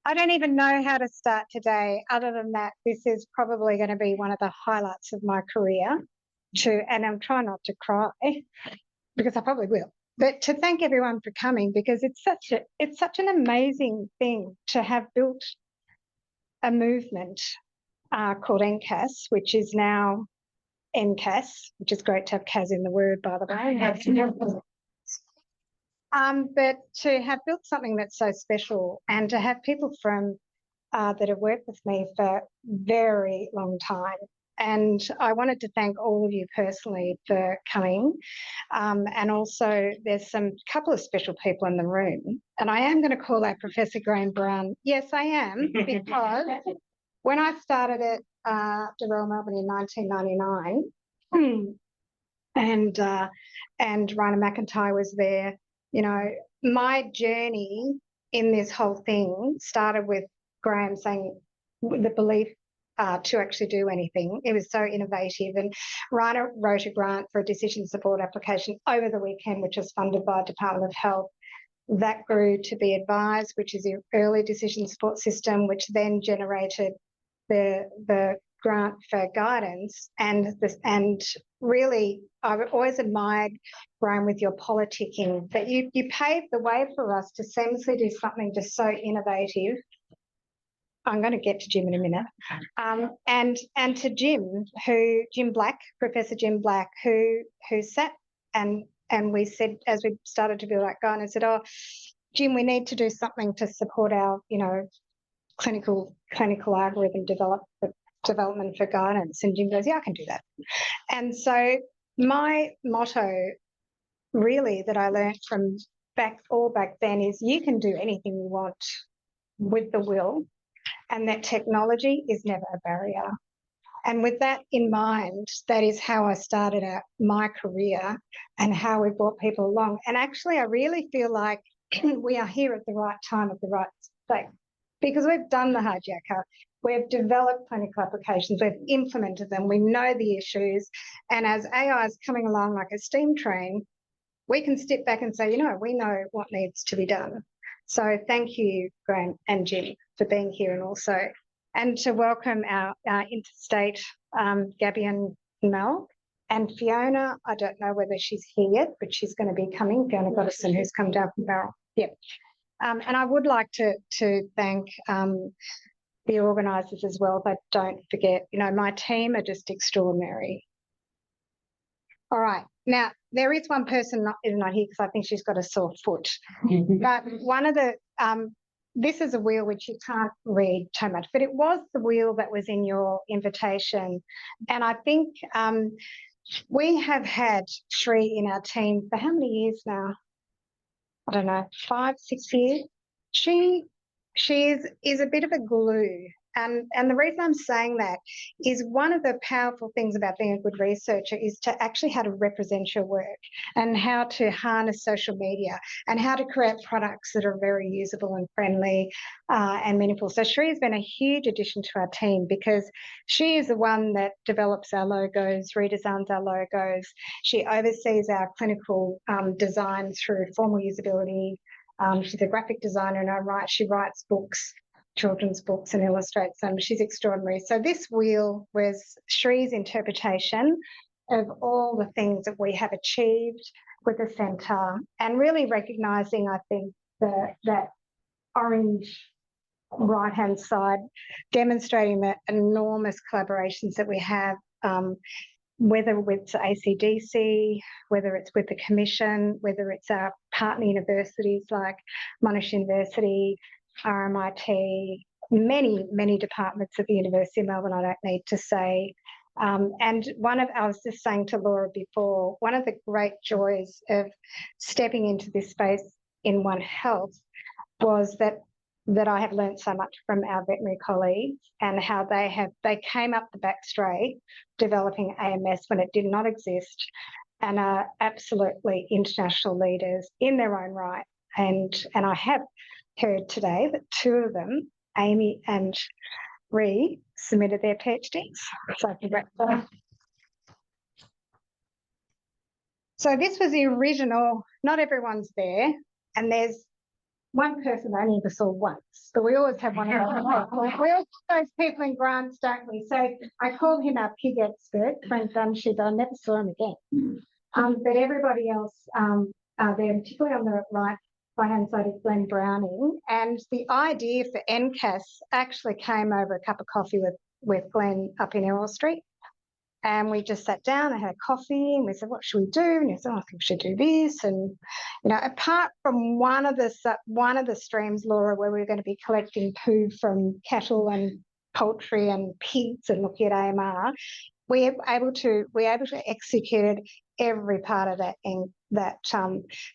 I don't even know how to start today. Other than that, this is probably going to be one of the highlights of my career. And I'm trying not to cry because I probably will. But to thank everyone for coming, because it's such an amazing thing to have built a movement called NCAS, which is now NCAS, which is great to have CAS in the word, by the way. But to have built something that's so special and to have people from that have worked with me for a very long time. And I wanted to thank all of you personally for coming. And also there's some couple of special people in the room. And I am going to call out Professor Graham Brown. Yes, I am, because when I started at the Royal Melbourne in 1999, and Rhina McIntyre was there, you know, my journey in this whole thing started with Graham saying the belief to actually do anything. It was so innovative. And Rhina wrote a grant for a decision support application over the weekend, which was funded by Department of Health. That grew to be Advise, which is the early decision support system, which then generated the grant for guidance. And really, I've always admired, Graham, with your politicking, that you paved the way for us to seamlessly do something just so innovative. I'm going to get to Jim in a minute. And to Jim Black, Professor Jim Black, who sat and we said, as we started to build that guidance, said, oh, Jim, we need to do something to support our, you know, clinical algorithm development for guidance. And Jim goes, yeah, I can do that. And so my motto really that I learned from back then is you can do anything you want with the will, and that technology is never a barrier. And with that in mind, that is how I started out my career and how we brought people along. And actually, I really feel like we are here at the right time at the right place, because we've done the hijacker. We've developed clinical applications. We've implemented them. We know the issues. And as AI is coming along like a steam train, we can step back and say, you know, we know what needs to be done. So thank you, Graham and Jim, for being here, and to welcome our interstate Gabby and Mel. And Fiona, I don't know whether she's here yet, but she's going to be coming. Fiona Goddison, who's come down from Barrel. Yep. And I would like to thank the organisers as well, but don't forget, you know, my team are just extraordinary. All right. Now, there is one person is not here because I think she's got a sore foot. But one of the, this is a wheel which you can't read too much, but it was the wheel that was in your invitation. And I think we have had Shri in our team for how many years now? I don't know, 5, 6 years. She is a bit of a glue. And the reason I'm saying that is one of the powerful things about being a good researcher is to actually how to represent your work and how to harness social media and how to create products that are very usable and friendly and meaningful. So Shri has been a huge addition to our team because she is the one that develops our logos, redesigns our logos. She oversees our clinical design through formal usability. She's a graphic designer in her right. She writes books, children's books, and illustrates them. She's extraordinary. So this wheel was Shri's interpretation of all the things that we have achieved with the centre, and really recognising, I think, that orange right-hand side, demonstrating the enormous collaborations that we have, whether with ACDC, whether it's with the Commission, whether it's our partner universities like Monash University, RMIT, many departments at the University of Melbourne, I don't need to say. And I was just saying to Laura before, one of the great joys of stepping into this space in One Health was that I have learned so much from our veterinary colleagues and how they came up the back straight developing AMS when it did not exist, and are absolutely international leaders in their own right. And I have heard today that 2 of them, Amy and Ree, submitted their PhDs. So congrats. So this was the original, not everyone's there, and there's one person I only ever saw once, but we always have one of those people. We all have those people in grants, don't we? So I called him our pig expert, Frank Dunshire, but I never saw him again. But everybody else there, particularly on the right-hand side, is Glenn Browning. And the idea for NCAS actually came over a cup of coffee with Glenn up in Errol Street. And we just sat down and had a coffee, and we said, what should we do? And he said, I think we should do this. And, you know, apart from one of the streams, Laura, where we were going to be collecting poo from cattle and poultry and pigs and looking at AMR, we were able to execute every part of that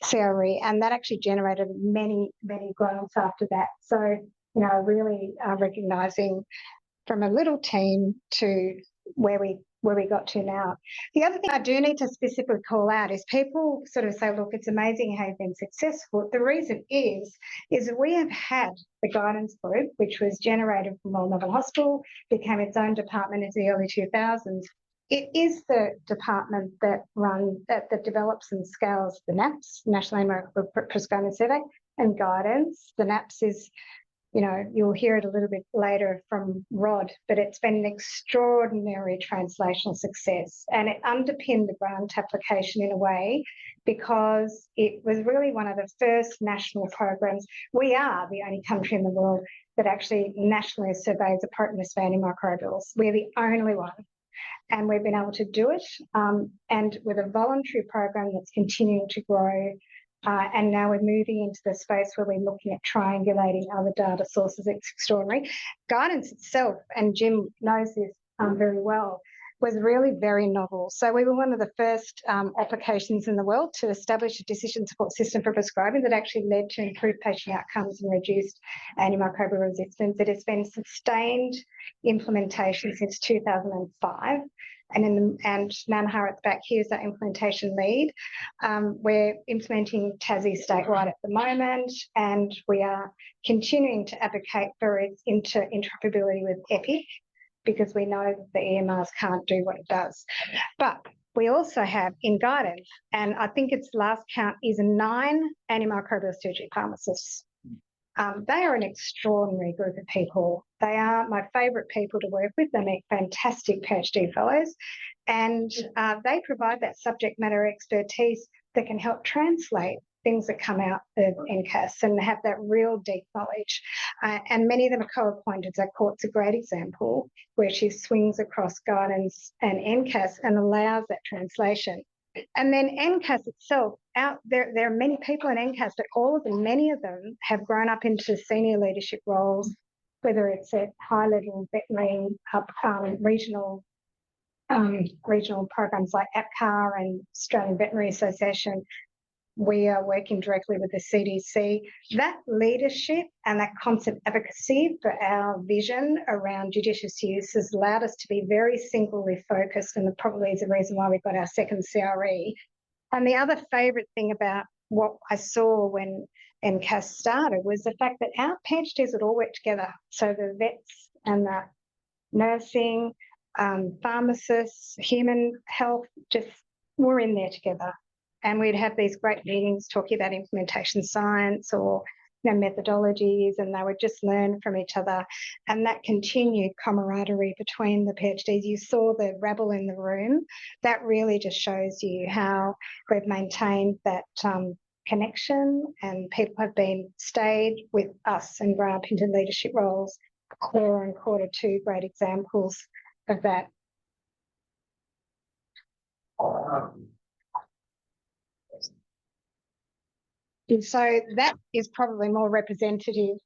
CRE, and that actually generated many grants after that. So, you know, really recognising from a little team to where we got to now. The other thing I do need to specifically call out is people sort of say, look, it's amazing how you've been successful. The reason is we have had the guidance group, which was generated from Royal Melbourne Hospital, became its own department in the early 2000s. It is the department that develops and scales the NAPS, National Animal Prescribing Survey, and guidance. The NAPS is, you know, you'll hear it a little bit later from Rod, but it's been an extraordinary translational success, and it underpinned the grant application in a way because it was really one of the first national programs. We are the only country in the world that actually nationally surveys appropriateness for antimicrobials. We're the only one. And we've been able to do it, and with a voluntary program that's continuing to grow. And now we're moving into the space where we're looking at triangulating other data sources. It's extraordinary. Guidance itself, and Jim knows this very well, was really very novel. So we were one of the first applications in the world to establish a decision support system for prescribing that actually led to improved patient outcomes and reduced antimicrobial resistance. It has been sustained implementation since 2005. And Nanhar at the back here is our implementation lead. We're implementing Tassie statewide at the moment, and we are continuing to advocate for its interoperability with EPIC, because we know that the EMRs can't do what it does. But we also have in guidance, and I think its last count is 9 antimicrobial surgery pharmacists. They are an extraordinary group of people. They are my favourite people to work with. They make fantastic PhD fellows, and they provide that subject matter expertise that can help translate things that come out of NCAS and have that real deep knowledge. And many of them are co-appointed. So Court's a great example where she swings across guidance and NCAS and allows that translation. And then NCAS itself, there are many people in NCAS, but many of them have grown up into senior leadership roles, whether it's at high level veterinary, regional programs like APCAH and Australian Veterinary Association. We are working directly with the CDC. That leadership and that constant advocacy for our vision around judicious use has allowed us to be very singularly focused, and probably is the reason why we've got our second CRE. And the other favourite thing about what I saw when NCAS started was the fact that our PhDs would all work together. So the vets and the nursing, pharmacists, human health, just were in there together. And we'd have these great meetings talking about implementation science or methodologies, and they would just learn from each other. And that continued camaraderie between the PhDs. You saw the rabble in the room. That really just shows you how we've maintained that connection, and people have stayed with us and grown up into leadership roles. Core and Quarter 2, great examples of that. So that is probably more representative,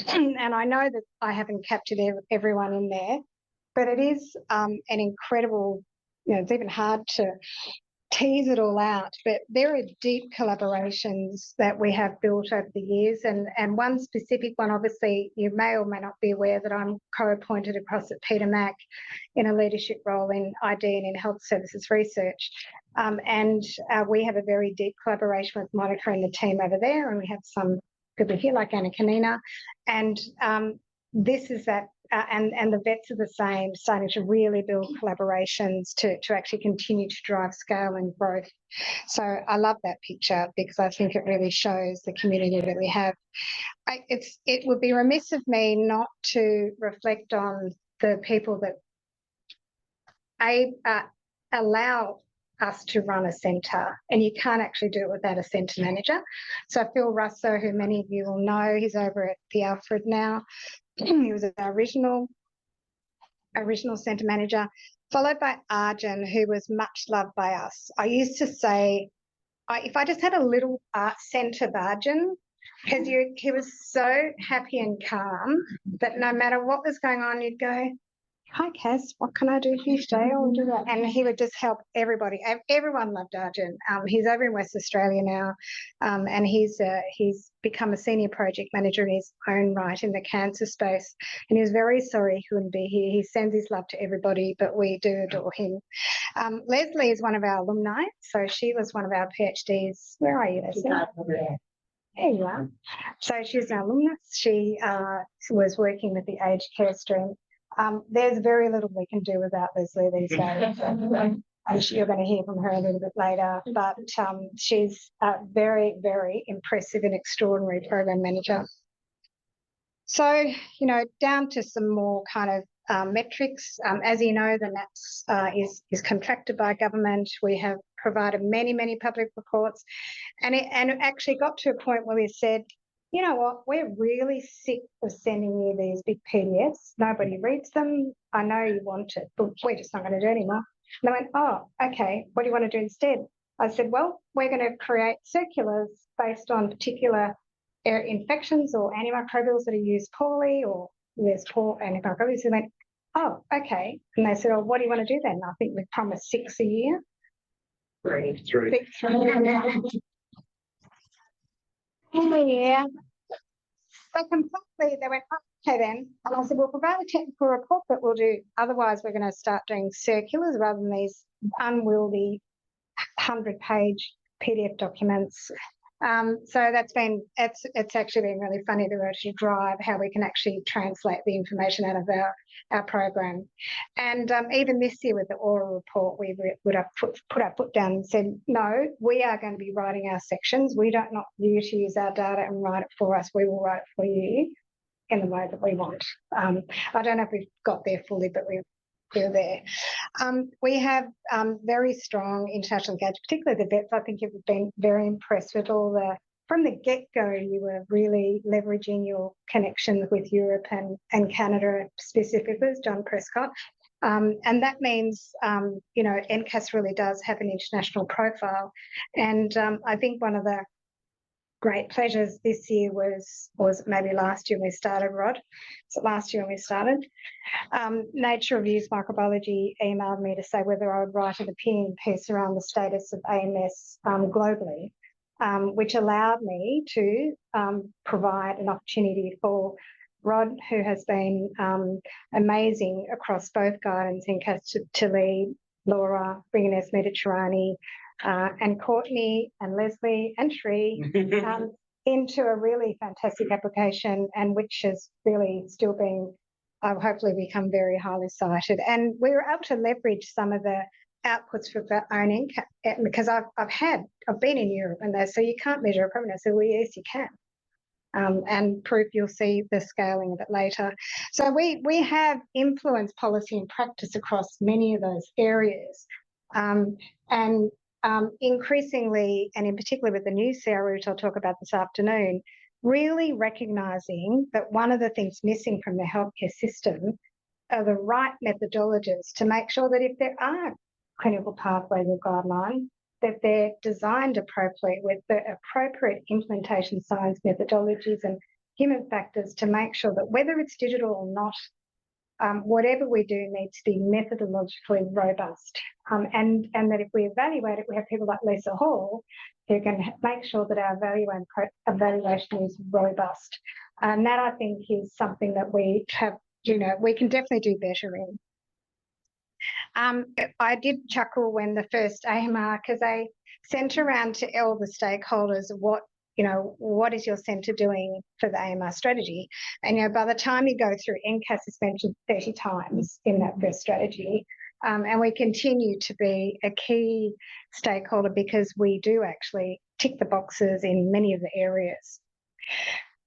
and I know that I haven't captured everyone in there, but it is an incredible, it's even hard to tease it all out, but there are deep collaborations that we have built over the years, and one specific one, obviously, you may or may not be aware that I'm co-appointed across at Peter Mac in a leadership role in ID and in health services research. And we have a very deep collaboration with monitoring the team over there, and we have some people here like Anna Kanina. And this is that and the vets are the same, starting to really build collaborations to actually continue to drive scale and growth. So I love that picture because I think it really shows the community that we have. It would be remiss of me not to reflect on the people that allow us to run a centre, and you can't actually do it without a centre manager. So Phil Russo, who many of you will know, he's over at the Alfred now. He was our original centre manager, followed by Arjun, who was much loved by us. I used to say, if I just had a little centre of Arjun, because he was so happy and calm that no matter what was going on, you'd go, "Hi, Cass, what can I do for you today?" I'll do that. And he would just help everybody. Everyone loved Arjun. He's over in West Australia now, and he's become a senior project manager in his own right in the cancer space. And he was very sorry he couldn't be here. He sends his love to everybody, but we do adore him. Leslie is one of our alumni. So she was one of our PhDs. Where are you, Leslie? There you are. So she's an alumnus. She was working with the aged care stream. There's very little we can do without Leslie these days. You're going to hear from her a little bit later, but she's a very, very impressive and extraordinary program manager. So, down to some more kind of metrics. As you know, the NAPS is contracted by government. We have provided many, many public reports, and it actually got to a point where we said, you know what, we're really sick of sending you these big PDFs. Nobody reads them. I know you want it, but we're just not going to do it anymore. And they went, "Oh, okay, what do you want to do instead?" I said, "Well, we're going to create circulars based on particular infections or antimicrobials that are used poorly, or there's poor antimicrobials." They went, "Oh, okay." And they said, "Oh, what do you want to do then?" I think we promised 6 a year. Three. Oh, yeah. So completely, they went, "Okay then." And I said, "We'll provide a technical report that we'll do. Otherwise, we're going to start doing circulars rather than these unwieldy 100-page PDF documents." So it's actually been really funny to actually drive how we can actually translate the information out of our program. And even this year with the oral report, we would have put our foot down and said, "No, we are going to be writing our sections. We don't want you to use our data and write it for us. We will write it for you in the way that we want." I don't know if we've got there fully, but we're there. We have very strong international engagement, particularly the vets. I think you've been very impressed with from the get-go, you were really leveraging your connections with Europe and Canada specifically, as John Prescott. And that means, NCAS really does have an international profile. And I think one of the great pleasures this year was maybe last year when we started, Rod. So last year when we started, Nature Reviews Microbiology emailed me to say whether I would write an opinion piece around the status of AMS globally, which allowed me to provide an opportunity for Rod, who has been amazing across both guidance and NCAS to lead, Laura, VICNISS, Mediterranean, and Courtney and Leslie and Shree into a really fantastic application, and which has really still been hopefully become very highly cited. And we were able to leverage some of the outputs for our own NCAS, because I've been in Europe and they say you can't measure a program. So yes, you can. And proof, you'll see the scaling of it later. So we have influenced policy and practice across many of those areas. Increasingly, and in particular with the new CRE, which I'll talk about this afternoon, really recognising that one of the things missing from the healthcare system are the right methodologies to make sure that if there are clinical pathways or guidelines, that they're designed appropriately with the appropriate implementation science methodologies and human factors to make sure that whether it's digital or not, whatever we do needs to be methodologically robust. And that if we evaluate it, we have people like Lisa Hall who can make sure that our evaluation is robust. And that, I think, is something that we have, we can definitely do better in. I did chuckle when the first AMR, because they sent around to all the stakeholders what what is your centre doing for the AMR strategy? And, by the time you go through, NCAS is mentioned 30 times in that first strategy. And we continue to be a key stakeholder because we do actually tick the boxes in many of the areas.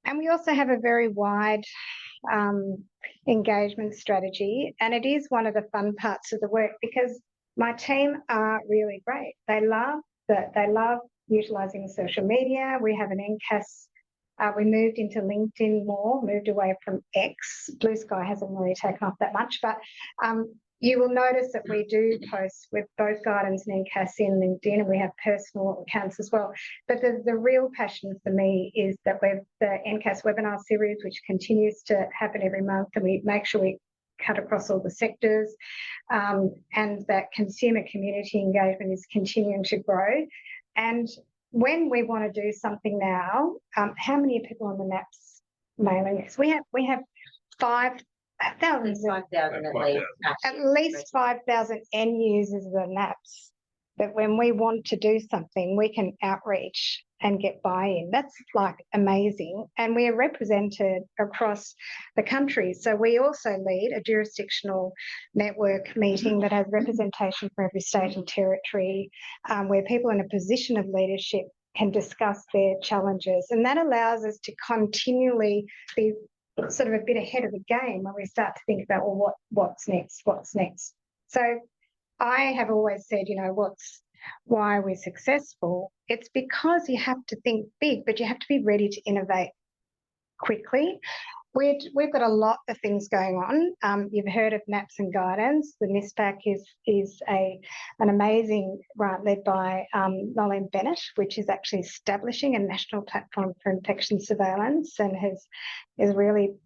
And we also have a very wide engagement strategy, and it is one of the fun parts of the work because my team are really great. They love utilising social media. We have an NCAS. We moved into LinkedIn more, moved away from X. Blue Sky hasn't really taken off that much, but you will notice that we do post with both Guidance and NCAS in LinkedIn, and we have personal accounts as well. But the real passion for me is that we've the NCAS webinar series, which continues to happen every month, and we make sure we cut across all the sectors, and that consumer community engagement is continuing to grow. And when we want to do something now, how many people on the NAPS mailing list? We have 5,000 at least 5,000 end users of the NAPS, that when we want to do something, we can outreach and get buy-in. That's like amazing. And we are represented across the country. So we also lead a jurisdictional network meeting that has representation from every state and territory, where people in a position of leadership can discuss their challenges. And that allows us to continually be sort of a bit ahead of the game when we start to think about, well, what's next? So I have always said, why we're successful. It's because you have to think big, but you have to be ready to innovate quickly. We've got a lot of things going on. You've heard of NAPS and Guidance. The NISPAC is an amazing grant led by Noleen Bennett, which is actually establishing a national platform for infection surveillance, and is really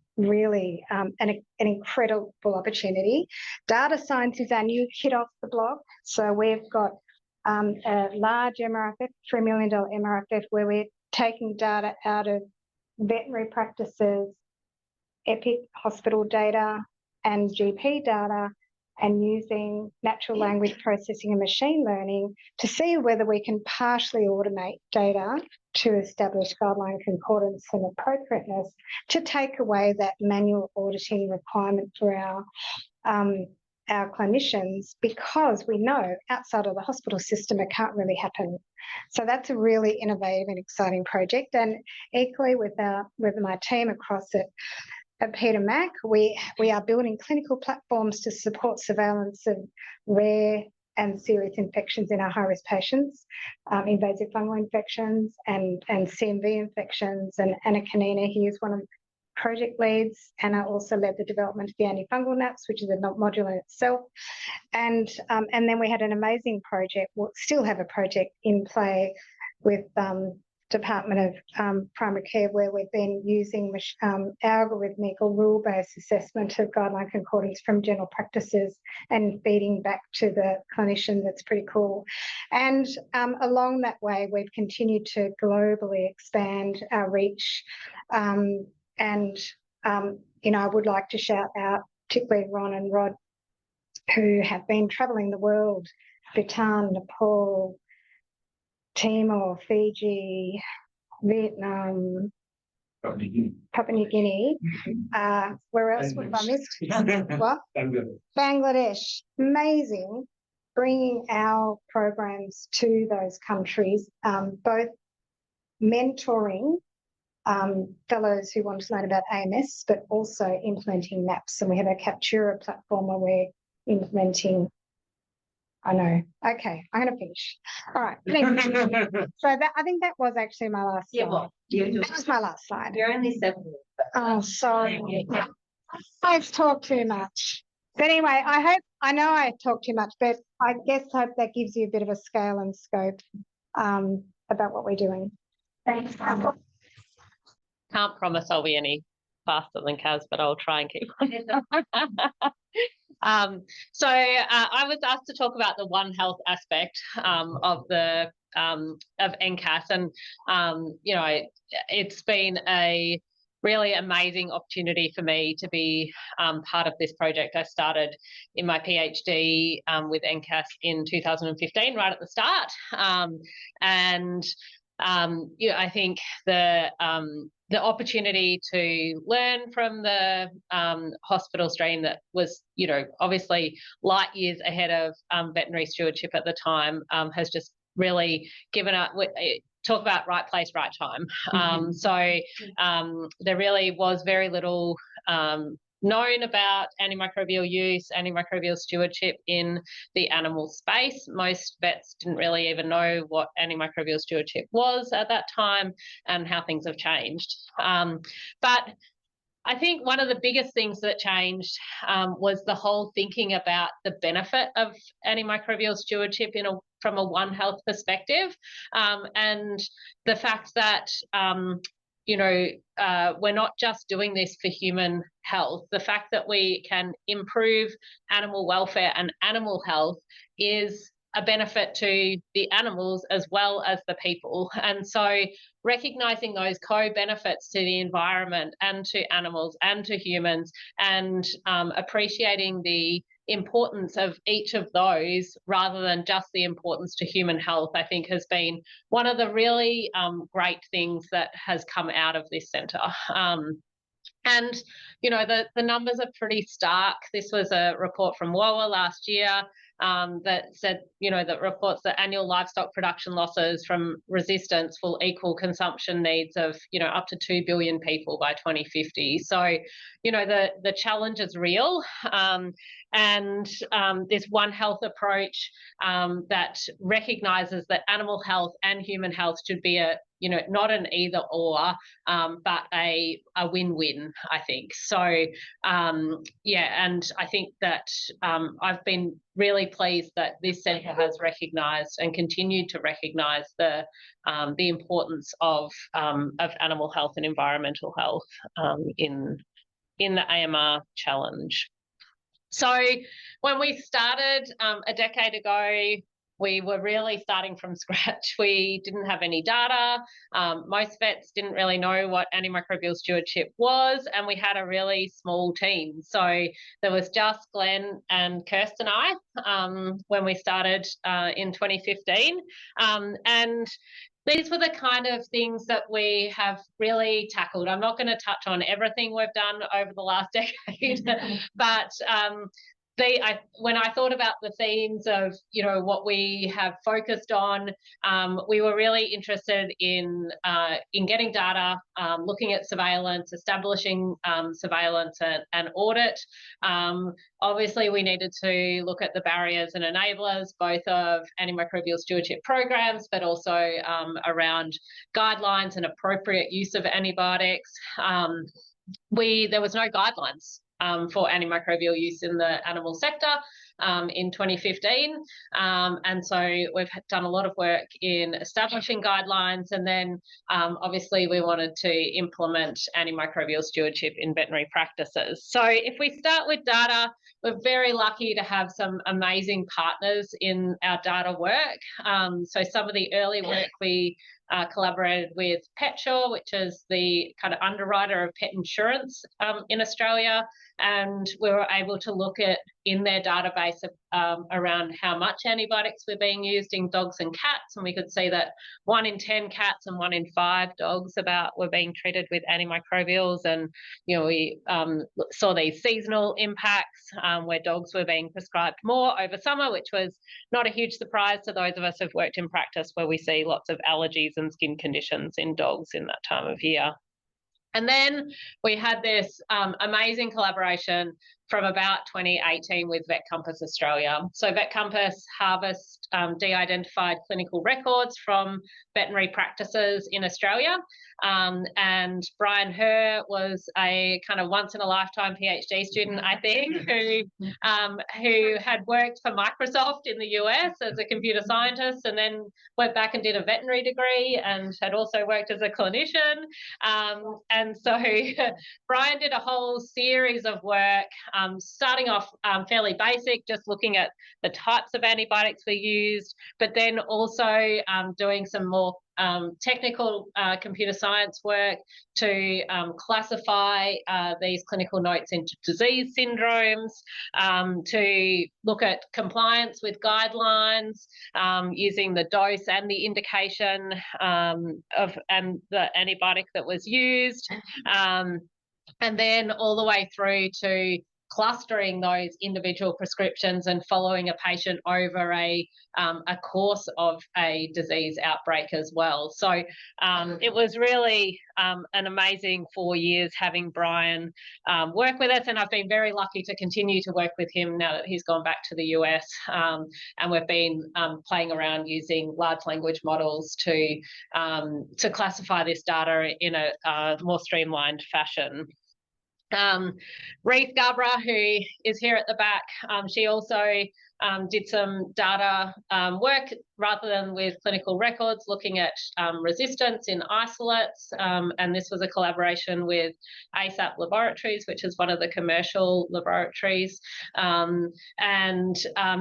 an incredible opportunity. Data science is our new kid off the block. So we've got a large MRFF, $3 million MRFF, where we're taking data out of veterinary practices, EPIC hospital data and GP data, and using natural language processing and machine learning to see whether we can partially automate data to establish guideline concordance and appropriateness, to take away that manual auditing requirement for our clinicians, because we know outside of the hospital system it can't really happen. So that's a really innovative and exciting project. And equally with my team across at Peter Mac, we are building clinical platforms to support surveillance of rare and serious infections in our high-risk patients, invasive fungal infections and CMV infections. And Anna Kanina, he is one of the project leads, and I also led the development of the antifungal NAPS, which is a module in itself. And then we had an amazing project, we'll still have a project in play with Department of Primary Care, where we've been using algorithmic or rule-based assessment of guideline concordance from general practices and feeding back to the clinician. That's pretty cool. And along that way, we've continued to globally expand our reach. I would like to shout out particularly Ron and Rod, who have been travelling the world, Bhutan, Nepal, Timor, Fiji, Vietnam, Papua New Guinea. Where else would I missed? What? Bangladesh. Amazing. Bringing our programs to those countries, both mentoring fellows who want to learn about AMS, but also implementing NAPS. And we have a Captura platform where we're implementing. I know. Okay, I'm going to finish. All right. So I think that was actually my last slide. Well, that was my last slide. You're only 7 minutes. Oh, sorry. I've talked too much. But anyway, I know I talked too much, but I hope that gives you a bit of a scale and scope about what we're doing. Thanks. Can't promise I'll be any faster than Kaz, but I'll try and keep on. So I was asked to talk about the One Health aspect of NCAS, and it's been a really amazing opportunity for me to be part of this project. I started in my PhD with NCAS in 2015, right at the start, and I think the opportunity to learn from the hospital stream that was, obviously light years ahead of veterinary stewardship at the time has just really given up. Talk about right place, right time. So there really was very little known about antimicrobial use, antimicrobial stewardship in the animal space. Most vets didn't really even know what antimicrobial stewardship was at that time and how things have changed. But I think one of the biggest things that changed was the whole thinking about the benefit of antimicrobial stewardship from a One Health perspective, and the fact that we're not just doing this for human health. The fact that we can improve animal welfare and animal health is a benefit to the animals as well as the people. And so recognising those co-benefits to the environment and to animals and to humans, and appreciating the importance of each of those rather than just the importance to human health, I think has been one of the really great things that has come out of this centre. And, the numbers are pretty stark. This was a report from WOA last year that said, that reports that annual livestock production losses from resistance will equal consumption needs of, up to 2 billion people by 2050. So, the challenge is real. And this One Health approach that recognises that animal health and human health should be not an either or, but a win-win, I think. So, and I think that I've been really pleased that this centre has recognised and continued to recognise the importance of animal health and environmental health in the AMR challenge. So when we started a decade ago, we were really starting from scratch. We didn't have any data. Most vets didn't really know what antimicrobial stewardship was, and we had a really small team. So there was just Glenn and Kirsten and I when we started in 2015. And these were the kind of things that we have really tackled. I'm not going to touch on everything we've done over the last decade, but when I thought about the themes of, what we have focused on, we were really interested in getting data, looking at surveillance, establishing surveillance and audit. Obviously, we needed to look at the barriers and enablers, both of antimicrobial stewardship programs, but also around guidelines and appropriate use of antibiotics. There was no guidelines for antimicrobial use in the animal sector in 2015. And so we've done a lot of work in establishing guidelines, and then obviously we wanted to implement antimicrobial stewardship in veterinary practices. So if we start with data, we're very lucky to have some amazing partners in our data work. So some of the early work we collaborated with PetSure, which is the kind of underwriter of pet insurance in Australia, and we were able to look at in their database around how much antibiotics were being used in dogs and cats, and we could see that 1 in 10 cats and 1 in 5 dogs were being treated with antimicrobials. And we saw these seasonal impacts where dogs were being prescribed more over summer, which was not a huge surprise to those of us who've worked in practice, where we see lots of allergies and skin conditions in dogs in that time of year. And then we had this amazing collaboration from about 2018 with VetCompass Australia. So VetCompass harvest de-identified clinical records from veterinary practices in Australia. And Brian Herr was a kind of once-in-a-lifetime PhD student, I think, who had worked for Microsoft in the US as a computer scientist, and then went back and did a veterinary degree, and had also worked as a clinician. And so Brian did a whole series of work starting off fairly basic, just looking at the types of antibiotics we used, but then also doing some more technical computer science work to classify these clinical notes into disease syndromes, to look at compliance with guidelines, using the dose and the indication of and the antibiotic that was used, and then all the way through to clustering those individual prescriptions and following a patient over a course of a disease outbreak as well. So it was really an amazing 4 years having Brian work with us, and I've been very lucky to continue to work with him now that he's gone back to the US, and we've been playing around using large language models to classify this data in a more streamlined fashion. Reeve Gabra, who is here at the back, she also did some data work rather than with clinical records, looking at resistance in isolates, and this was a collaboration with ASAP Laboratories, which is one of the commercial laboratories, and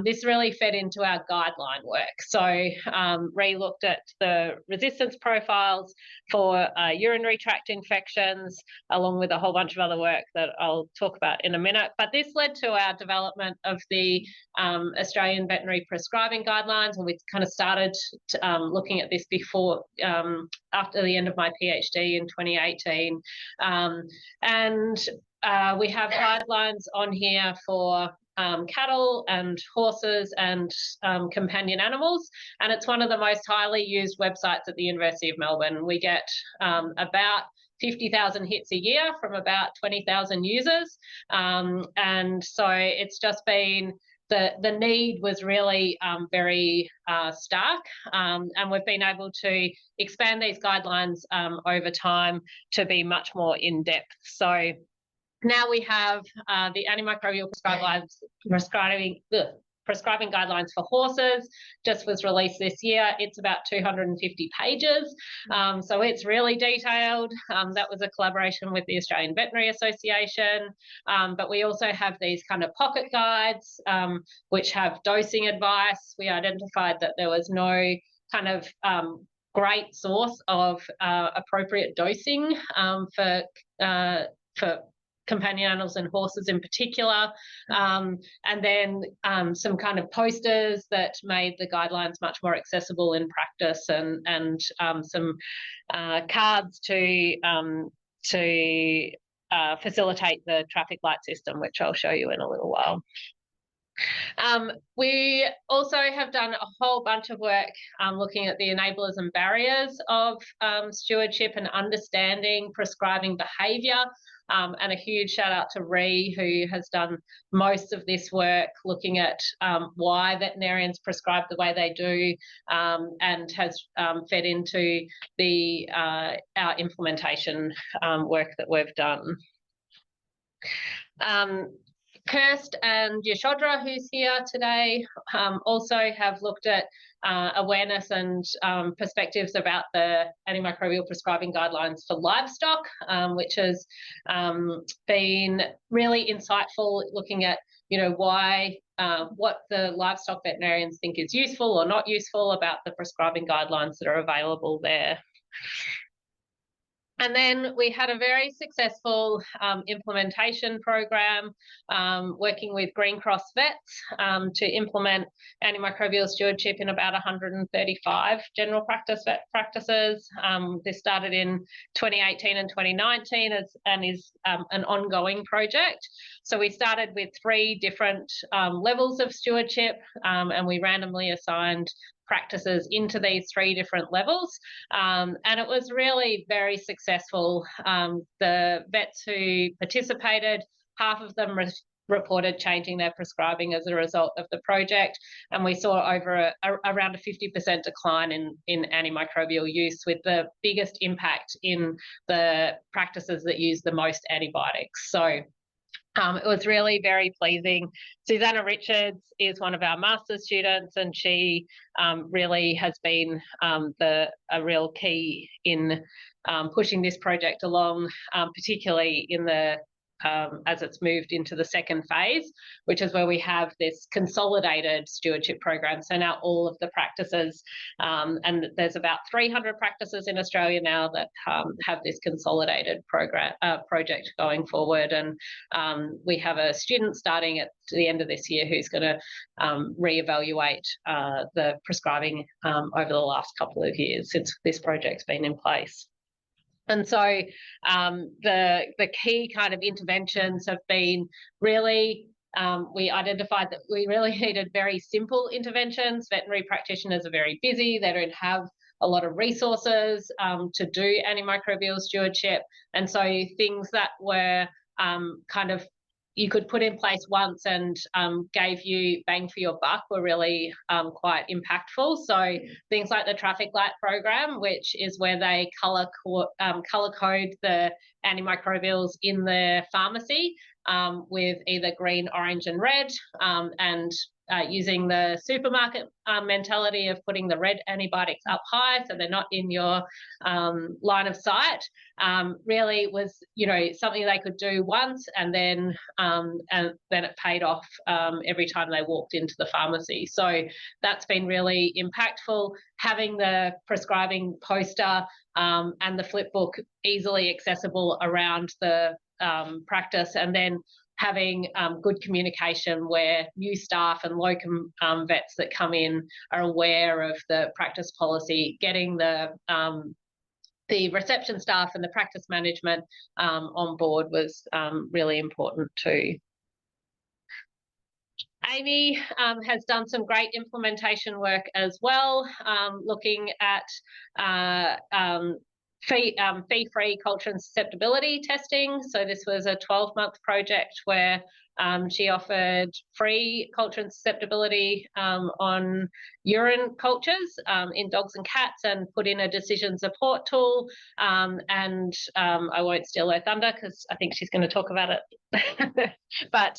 this really fed into our guideline work. So re-looked at the resistance profiles for urinary tract infections, along with a whole bunch of other work that I'll talk about in a minute. But this led to our development of the Australian Veterinary Prescribing Guidelines, and we kind of started looking at this before, after the end of my PhD in 2018. And we have guidelines on here for cattle and horses and companion animals, and it's one of the most highly used websites at the University of Melbourne. We get about 50,000 hits a year from about 20,000 users, and so it's just been the need was really very stark, and we've been able to expand these guidelines over time to be much more in depth. So now we have the antimicrobial prescribing guidelines for horses, just was released this year. It's about 250 pages, so it's really detailed. That was a collaboration with the Australian Veterinary Association, but we also have these kind of pocket guides, which have dosing advice. We identified that there was no kind of great source of appropriate dosing for companion animals and horses in particular, and then some kind of posters that made the guidelines much more accessible in practice, and some cards to facilitate the traffic light system, which I'll show you in a little while. We also have done a whole bunch of work looking at the enablers and barriers of stewardship and understanding prescribing behaviour, and a huge shout out to Ree, who has done most of this work looking at why veterinarians prescribe the way they do, and has fed into the our implementation work that we've done. Kirst and Yashodra, who's here today, also have looked at awareness and perspectives about the antimicrobial prescribing guidelines for livestock, which has been really insightful, looking at, you know, why, what the livestock veterinarians think is useful or not useful about the prescribing guidelines that are available there. And then we had a very successful implementation program working with Green Cross vets to implement antimicrobial stewardship in about 135 general practice vet practices. This started in 2018 and 2019 and is an ongoing project. So we started with 3 different levels of stewardship, and we randomly assigned practices into these 3 different levels, and it was really very successful. The vets who participated, half of them reported changing their prescribing as a result of the project, and we saw over around a 50% decline in antimicrobial use, with the biggest impact in the practices that use the most antibiotics. So it was really very pleasing. Susanna Richards is one of our master's students, and she really has been a real key in pushing this project along, particularly in the as it's moved into the second phase, which is where we have this consolidated stewardship program. So now all of the practices, and there's about 300 practices in Australia now that have this consolidated project going forward. And we have a student starting at the end of this year who's going to reevaluate the prescribing over the last couple of years since this project's been in place. And so the key kind of interventions have been really, we identified that we really needed very simple interventions. Veterinary practitioners are very busy. They don't have a lot of resources to do antimicrobial stewardship. And so things that were kind of you could put in place once and gave you bang for your buck were really quite impactful. So things like the traffic light program, which is where they colour code the antimicrobials in the pharmacy with either green, orange and red, and using the supermarket mentality of putting the red antibiotics up high so they're not in your line of sight, really was, you know, something they could do once and then it paid off every time they walked into the pharmacy. So that's been really impactful. Having the prescribing poster and the flip book easily accessible around the practice, and then having good communication where new staff and locum vets that come in are aware of the practice policy, getting the reception staff and the practice management on board was really important too. Amy has done some great implementation work as well, looking at fee-free culture and susceptibility testing. So this was a 12-month project where she offered free culture and susceptibility on urine cultures in dogs and cats, and put in a decision support tool. And I won't steal her thunder because I think she's going to talk about it. But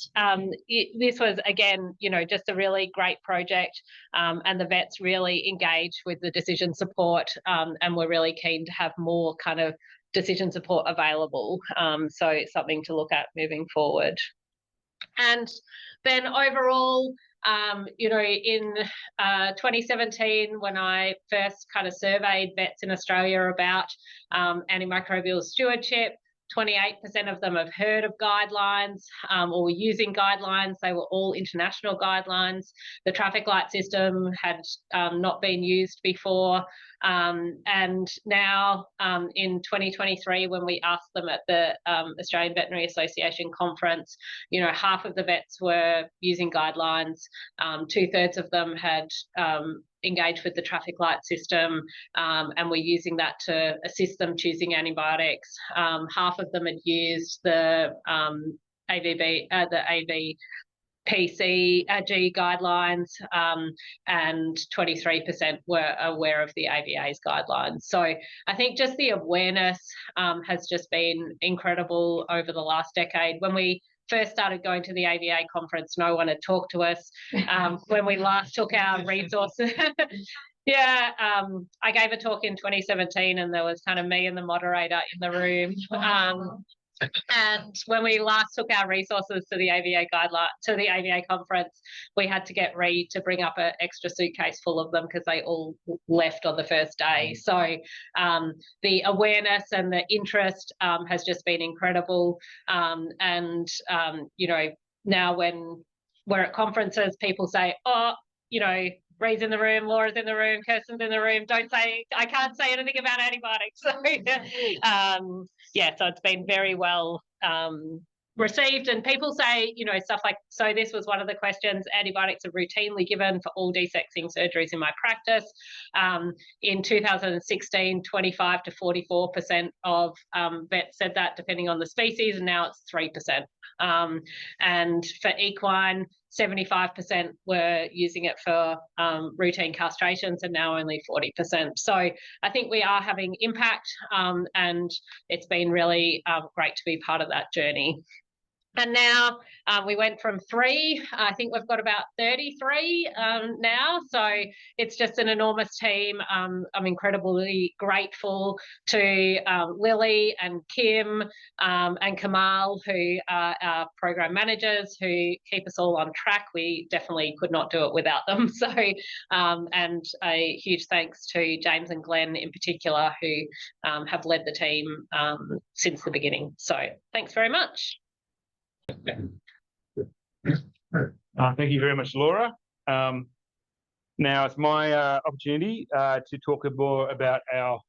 this was, again, you know, just a really great project, and the vets really engaged with the decision support, and we're really keen to have more kind of decision support available. So it's something to look at moving forward. And then overall, you know, in 2017, when I first kind of surveyed vets in Australia about antimicrobial stewardship, 28% of them have heard of guidelines or were using guidelines. They were all international guidelines. The traffic light system had not been used before. And now in 2023, when we asked them at the Australian Veterinary Association conference, you know, half of the vets were using guidelines, 2/3 of them had engaged with the traffic light system, and we're using that to assist them choosing antibiotics. Half of them had used the APCAH guidelines, and 23% were aware of the AVA's guidelines. So I think just the awareness has just been incredible over the last decade. When we first started going to the AVA conference, no one had talked to us. When we last took our resources, yeah, I gave a talk in 2017, and there was kind of me and the moderator in the room. And when we last took our resources to the AVA conference, we had to get Reed to bring up an extra suitcase full of them because they all left on the first day. So the awareness and the interest has just been incredible. And you know, now when we're at conferences, people say, oh, you know, Reed's in the room, Laura's in the room, Kirsten's in the room. I can't say anything about antibiotics. So, yeah, so it's been very well received. And people say, you know, stuff like, so this was one of the questions, antibiotics are routinely given for all desexing surgeries in my practice. In 2016, 25 to 44% of vets said that, depending on the species, and now it's 3%. And for equine, 75% were using it for routine castrations, and now only 40%. So I think we are having impact, and it's been really great to be part of that journey. And now we went from 3, I think we've got about 33 now. So it's just an enormous team. I'm incredibly grateful to Lily and Kim and Kamal, who are our program managers, who keep us all on track. We definitely could not do it without them. So, and a huge thanks to James and Glenn in particular, who have led the team since the beginning. So thanks very much. Thank you very much, Laura. Now it's my opportunity to talk more about our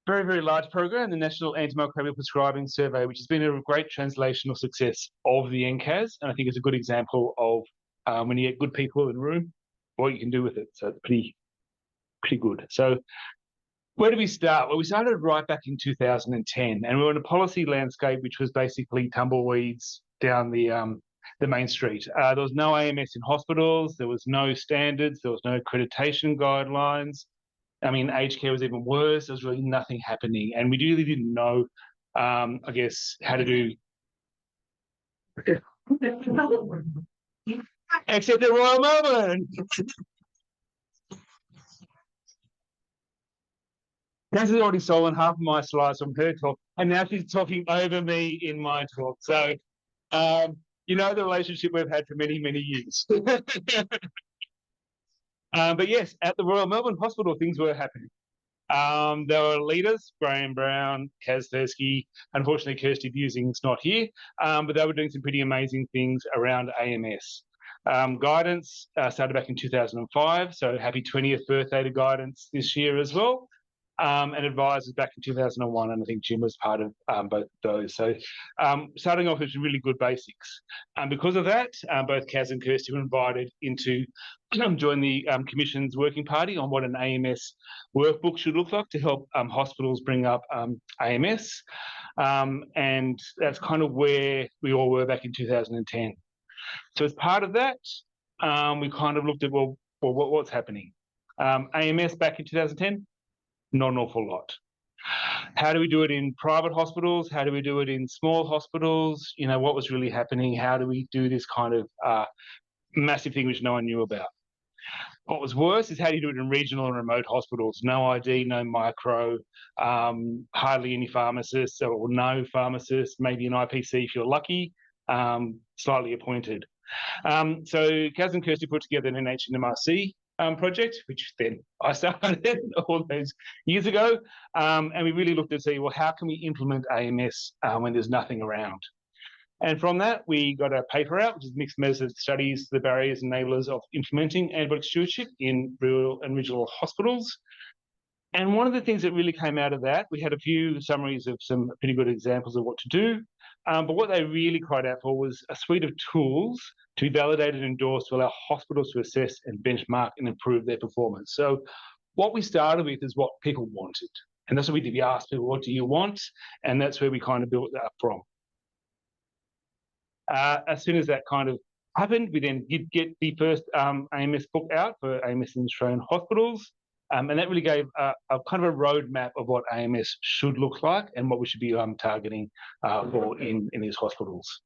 very, very large program, the National Antimicrobial Prescribing Survey, which has been a great translational success of the NCAS, and I think it's a good example of when you get good people in the room, what you can do with it. So it's pretty good. So where do we start? Well, we started right back in 2010, and we were in a policy landscape which was basically tumbleweeds down the main street. There was no AMS in hospitals, there was no standards, there was no accreditation guidelines. I mean, aged care was even worse. There was really nothing happening, and we really didn't know, I guess, how to do. Except the Royal Melbourne. Kaz has already stolen half of my slides from her talk, and now she's talking over me in my talk. So, you know the relationship we've had for many, many years. But yes, at the Royal Melbourne Hospital, things were happening. There were leaders, Graham Brown, Kaz Thursky. Unfortunately, Kirsty Busing's not here, but they were doing some pretty amazing things around AMS. Guidance started back in 2005, so happy 20th birthday to Guidance this year as well. And advisors back in 2001, and I think Jim was part of both those. So starting off with really good basics. Because of that, both Kaz and Kirsty were invited into join the Commission's working party on what an AMS workbook should look like to help hospitals bring up AMS. And that's kind of where we all were back in 2010. So as part of that, we kind of looked at, well what's happening? AMS back in 2010, not an awful lot. How do we do it in private hospitals? How do we do it in small hospitals? You know, what was really happening? How do we do this kind of massive thing which no one knew about? What was worse is how do you do it in regional and remote hospitals? No ID, no micro, hardly any pharmacists, or no pharmacists, maybe an IPC if you're lucky, slightly appointed. So Kaz and Kirsty put together an NHMRC project, which then I started all those years ago, and we really looked to see, well, how can we implement AMS when there's nothing around? And from that, we got a paper out, which is Mixed Method Studies, the Barriers and Enablers of Implementing Antibiotic Stewardship in Rural and Regional Hospitals. And one of the things that really came out of that, we had a few summaries of some pretty good examples of what to do, but what they really cried out for was a suite of tools to be validated and endorsed to allow hospitals to assess and benchmark and improve their performance. So what we started with is what people wanted. And that's what we did. We asked people, what do you want? And that's where we kind of built that up from. As soon as that kind of happened, we then did get the first AMS book out for AMS in Australian hospitals. And that really gave a kind of a roadmap of what AMS should look like and what we should be targeting for in these hospitals.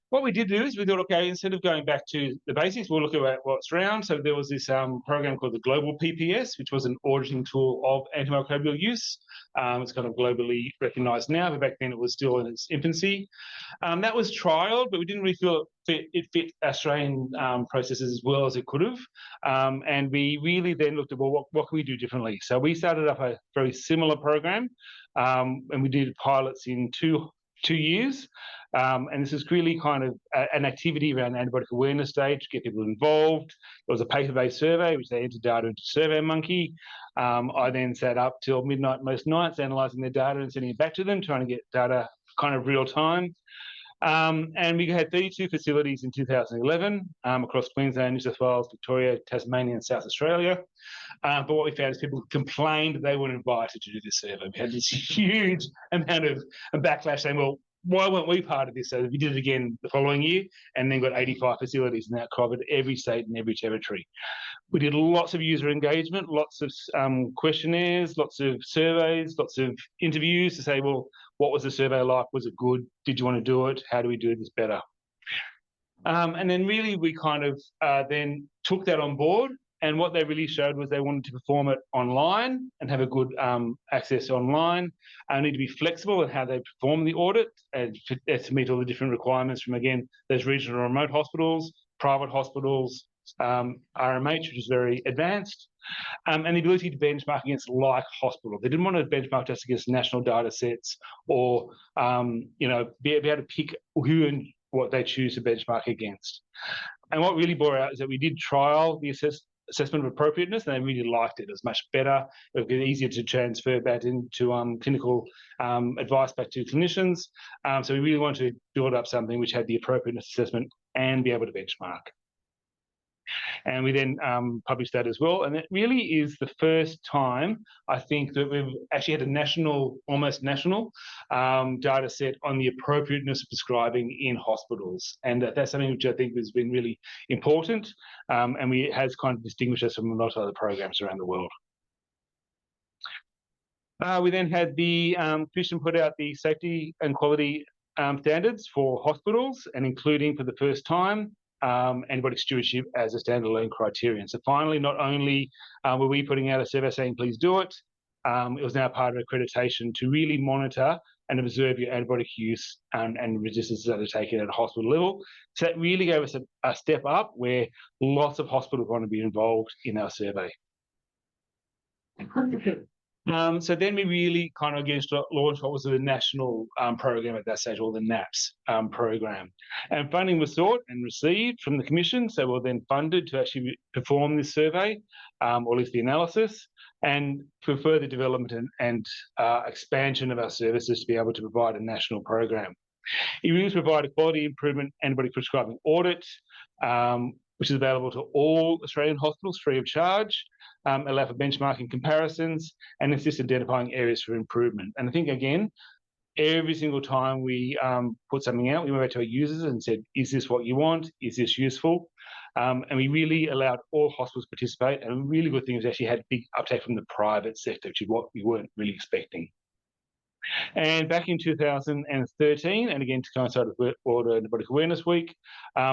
What we did do is we thought, okay, instead of going back to the basics, we'll look at what's around. So there was this program called the Global PPS, which was an auditing tool of antimicrobial use. It's kind of globally recognised now, but back then it was still in its infancy. That was trialled, but we didn't really feel it fit Australian processes as well as it could have. And we really then looked at, well, what can we do differently? So we started up a very similar program, and we did pilots in two years. And this is really kind of an activity around antibiotic awareness day to get people involved. There was a paper-based survey, which they entered data into SurveyMonkey. I then sat up till midnight most nights, analysing their data and sending it back to them, trying to get data kind of real time. And we had 32 facilities in 2011 across Queensland, New South Wales, Victoria, Tasmania and South Australia. But what we found is people complained they weren't invited to do this survey. We had this huge amount of backlash saying, well, why weren't we part of this? So we did it again the following year and then got 85 facilities, and that covered every state and every territory. We did lots of user engagement, lots of questionnaires, lots of surveys, lots of interviews to say, well, What was the survey like? Was it good? Did you want to do it? How do we do this better? And then really we kind of then took that on board, and what they really showed was they wanted to perform it online and have a good access online. I need to be flexible in how they perform the audit and to meet all the different requirements from, again, those regional remote hospitals, private hospitals, RMH, which is very advanced, and the ability to benchmark against like hospitals. They didn't want to benchmark just against national data sets or, be able to pick who and what they choose to benchmark against. And what really bore out is that we did trial the assessment of appropriateness, and they really liked it. It was much better. It was easier to transfer that into clinical advice back to clinicians. So we really wanted to build up something which had the appropriateness assessment and be able to benchmark. And we then published that as well. And it really is the first time, I think, that we've actually had a national, almost national, data set on the appropriateness of prescribing in hospitals. And that's something which I think has been really important, and has kind of distinguished us from a lot of other programs around the world. We then had the Commission put out the safety and quality standards for hospitals, and including for the first time antibiotic stewardship as a standalone criterion. So finally, not only were we putting out a survey saying please do it, it was now part of accreditation to really monitor and observe your antibiotic use and resistance that are taken at a hospital level. So that really gave us a step up where lots of hospitals want to be involved in our survey. So then we really kind of again launched what was the national program at that stage, or the NAPS program. And funding was sought and received from the Commission, so we were then funded to actually perform this survey, or at least the analysis, and for further development and expansion of our services to be able to provide a national program. It really provide a quality improvement antibiotic prescribing audit, which is available to all Australian hospitals free of charge, allow for benchmarking comparisons, and assist identifying areas for improvement. And I think, again, every single time we put something out, we went to our users and said, is this what you want? Is this useful? And we really allowed all hospitals to participate. And a really good thing is actually had big uptake from the private sector, which is what we weren't really expecting. And back in 2013, and again to coincide with World Antibiotic Awareness Week,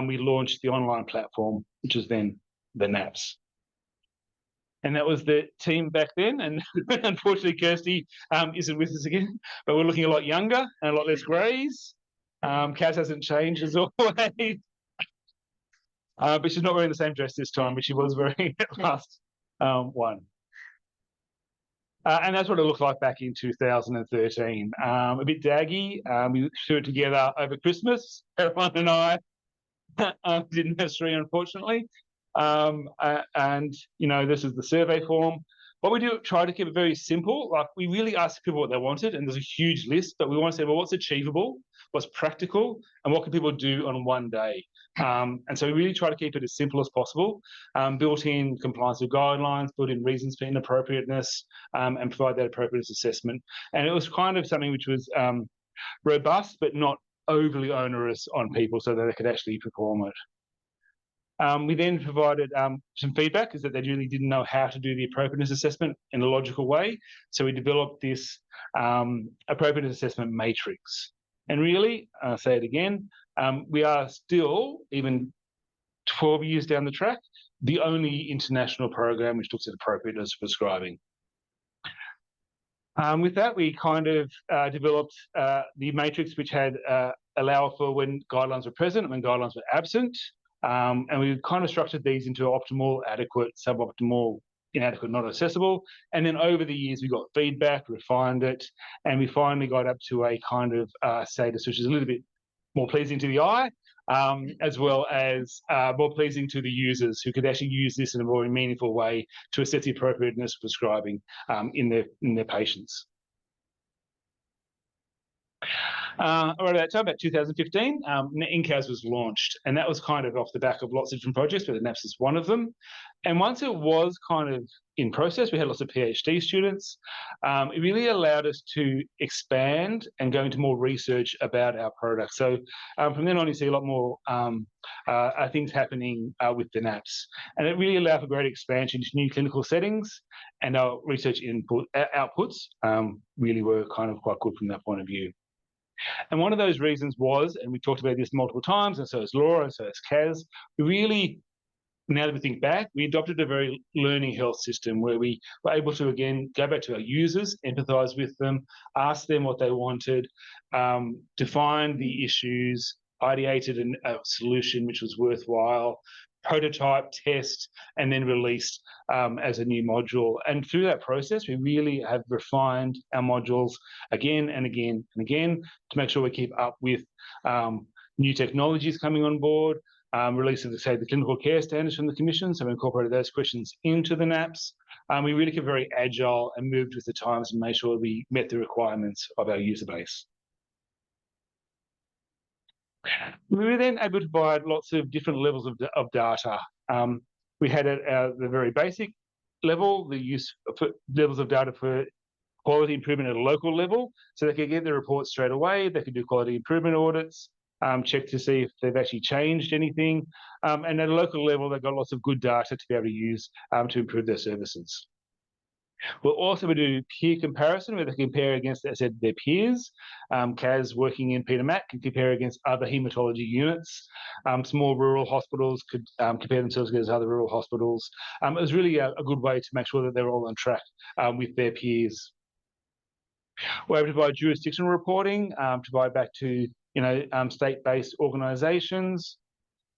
we launched the online platform, which was then the NAPS. And that was the team back then. And unfortunately, Kirsty isn't with us again, but we're looking a lot younger and a lot less greys. Kaz hasn't changed as always. But she's not wearing the same dress this time, but she was wearing it last one. And that's what it looked like back in 2013. A bit daggy. We threw it together over Christmas. Caroline and I didn't have three, unfortunately. And, this is the survey form. What we do, try to keep it very simple. Like, we really ask people what they wanted, and there's a huge list, but we want to say, well, what's achievable, what's practical, and what can people do on one day? And so we really try to keep it as simple as possible, built in compliance with guidelines, built in reasons for inappropriateness, and provide that appropriateness assessment. And it was kind of something which was robust, but not overly onerous on people so that they could actually perform it. We then provided some feedback, is that they really didn't know how to do the appropriateness assessment in a logical way. So we developed this appropriateness assessment matrix. And really, I'll say it again, we are still, even 12 years down the track, the only international program which looks at appropriateness of prescribing. With that, we kind of developed the matrix which had allow for when guidelines were present and when guidelines were absent. And we kind of structured these into optimal, adequate, suboptimal, inadequate, not accessible. And then over the years, we got feedback, refined it, and we finally got up to a kind of status which is a little bit more pleasing to the eye, as well as more pleasing to the users who could actually use this in a more meaningful way to assess the appropriateness of prescribing in their patients. Around that time, about 2015, NCAS was launched, and that was kind of off the back of lots of different projects, but the NAPS is one of them. And once it was kind of in process, we had lots of PhD students. It really allowed us to expand and go into more research about our product. So from then on, you see a lot more things happening with the NAPS. And it really allowed for great expansion into new clinical settings, and our research outputs really were kind of quite good from that point of view. And one of those reasons was, and we talked about this multiple times, and so has Laura, and so has Kaz, we really, now that we think back, we adopted a very learning health system where we were able to, again, go back to our users, empathise with them, ask them what they wanted, define the issues, ideated a solution which was worthwhile, prototype, test, and then released as a new module. And through that process, we really have refined our modules again and again and again to make sure we keep up with new technologies coming on board, release of, say, the clinical care standards from the Commission, so we incorporated those questions into the NAPS. We really kept very agile and moved with the times and made sure we met the requirements of our user base. We were then able to provide lots of different levels of data. We had at the very basic level, the use of levels of data for quality improvement at a local level, so they could get the reports straight away, they could do quality improvement audits, check to see if they've actually changed anything. And at a local level, they've got lots of good data to be able to use to improve their services. We'll also do peer comparison, where they compare against, as I said, their peers. Kaz, working in Peter Mac, can compare against other haematology units. Small rural hospitals could compare themselves against other rural hospitals. It was really a good way to make sure that they're all on track with their peers. We're able to provide jurisdictional reporting, to provide back to state-based organisations,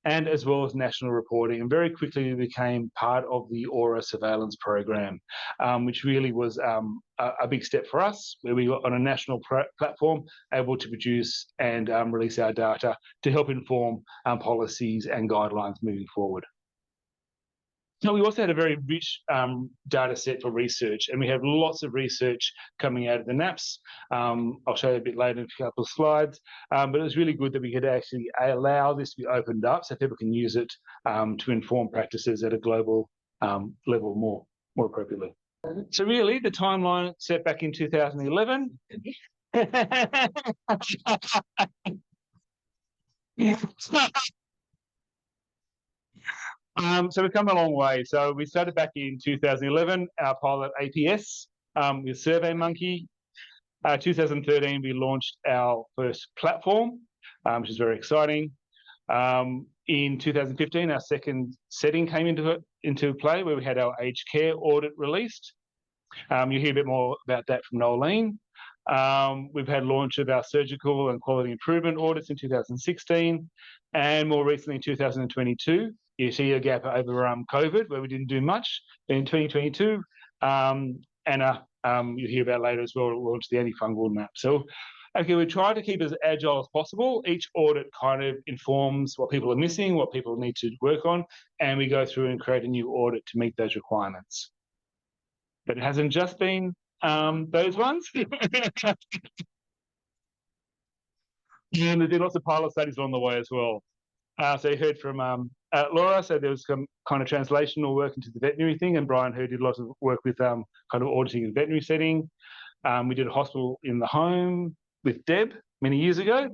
and as well as national reporting. And very quickly we became part of the AURA surveillance program, which really was a big step for us, where we were on a national platform able to produce and release our data to help inform policies and guidelines moving forward. So we also had a very rich data set for research, and we have lots of research coming out of the NAPS. I'll show you a bit later in a couple of slides, but it was really good that we could actually allow this to be opened up so people can use it to inform practices at a global level more appropriately. So really, the timeline set back in 2011. So we've come a long way. So we started back in 2011, our pilot APS with SurveyMonkey. 2013, we launched our first platform, which is very exciting. In 2015, our second setting came into play, where we had our aged care audit released. You'll hear a bit more about that from Noleen. We've had launch of our surgical and quality improvement audits in 2016, and more recently in 2022. You see a gap over COVID, where we didn't do much. In 2022, Anna, you'll hear about later as well, launched the antifungal map. So, okay, we try to keep it as agile as possible. Each audit kind of informs what people are missing, what people need to work on, and we go through and create a new audit to meet those requirements. But it hasn't just been those ones. And there's been lots of pilot studies along the way as well. So you heard from Laura, so there was some kind of translational work into the veterinary thing, and Brian did lots of work with kind of auditing in the veterinary setting. We did a hospital in the home with Deb many years ago.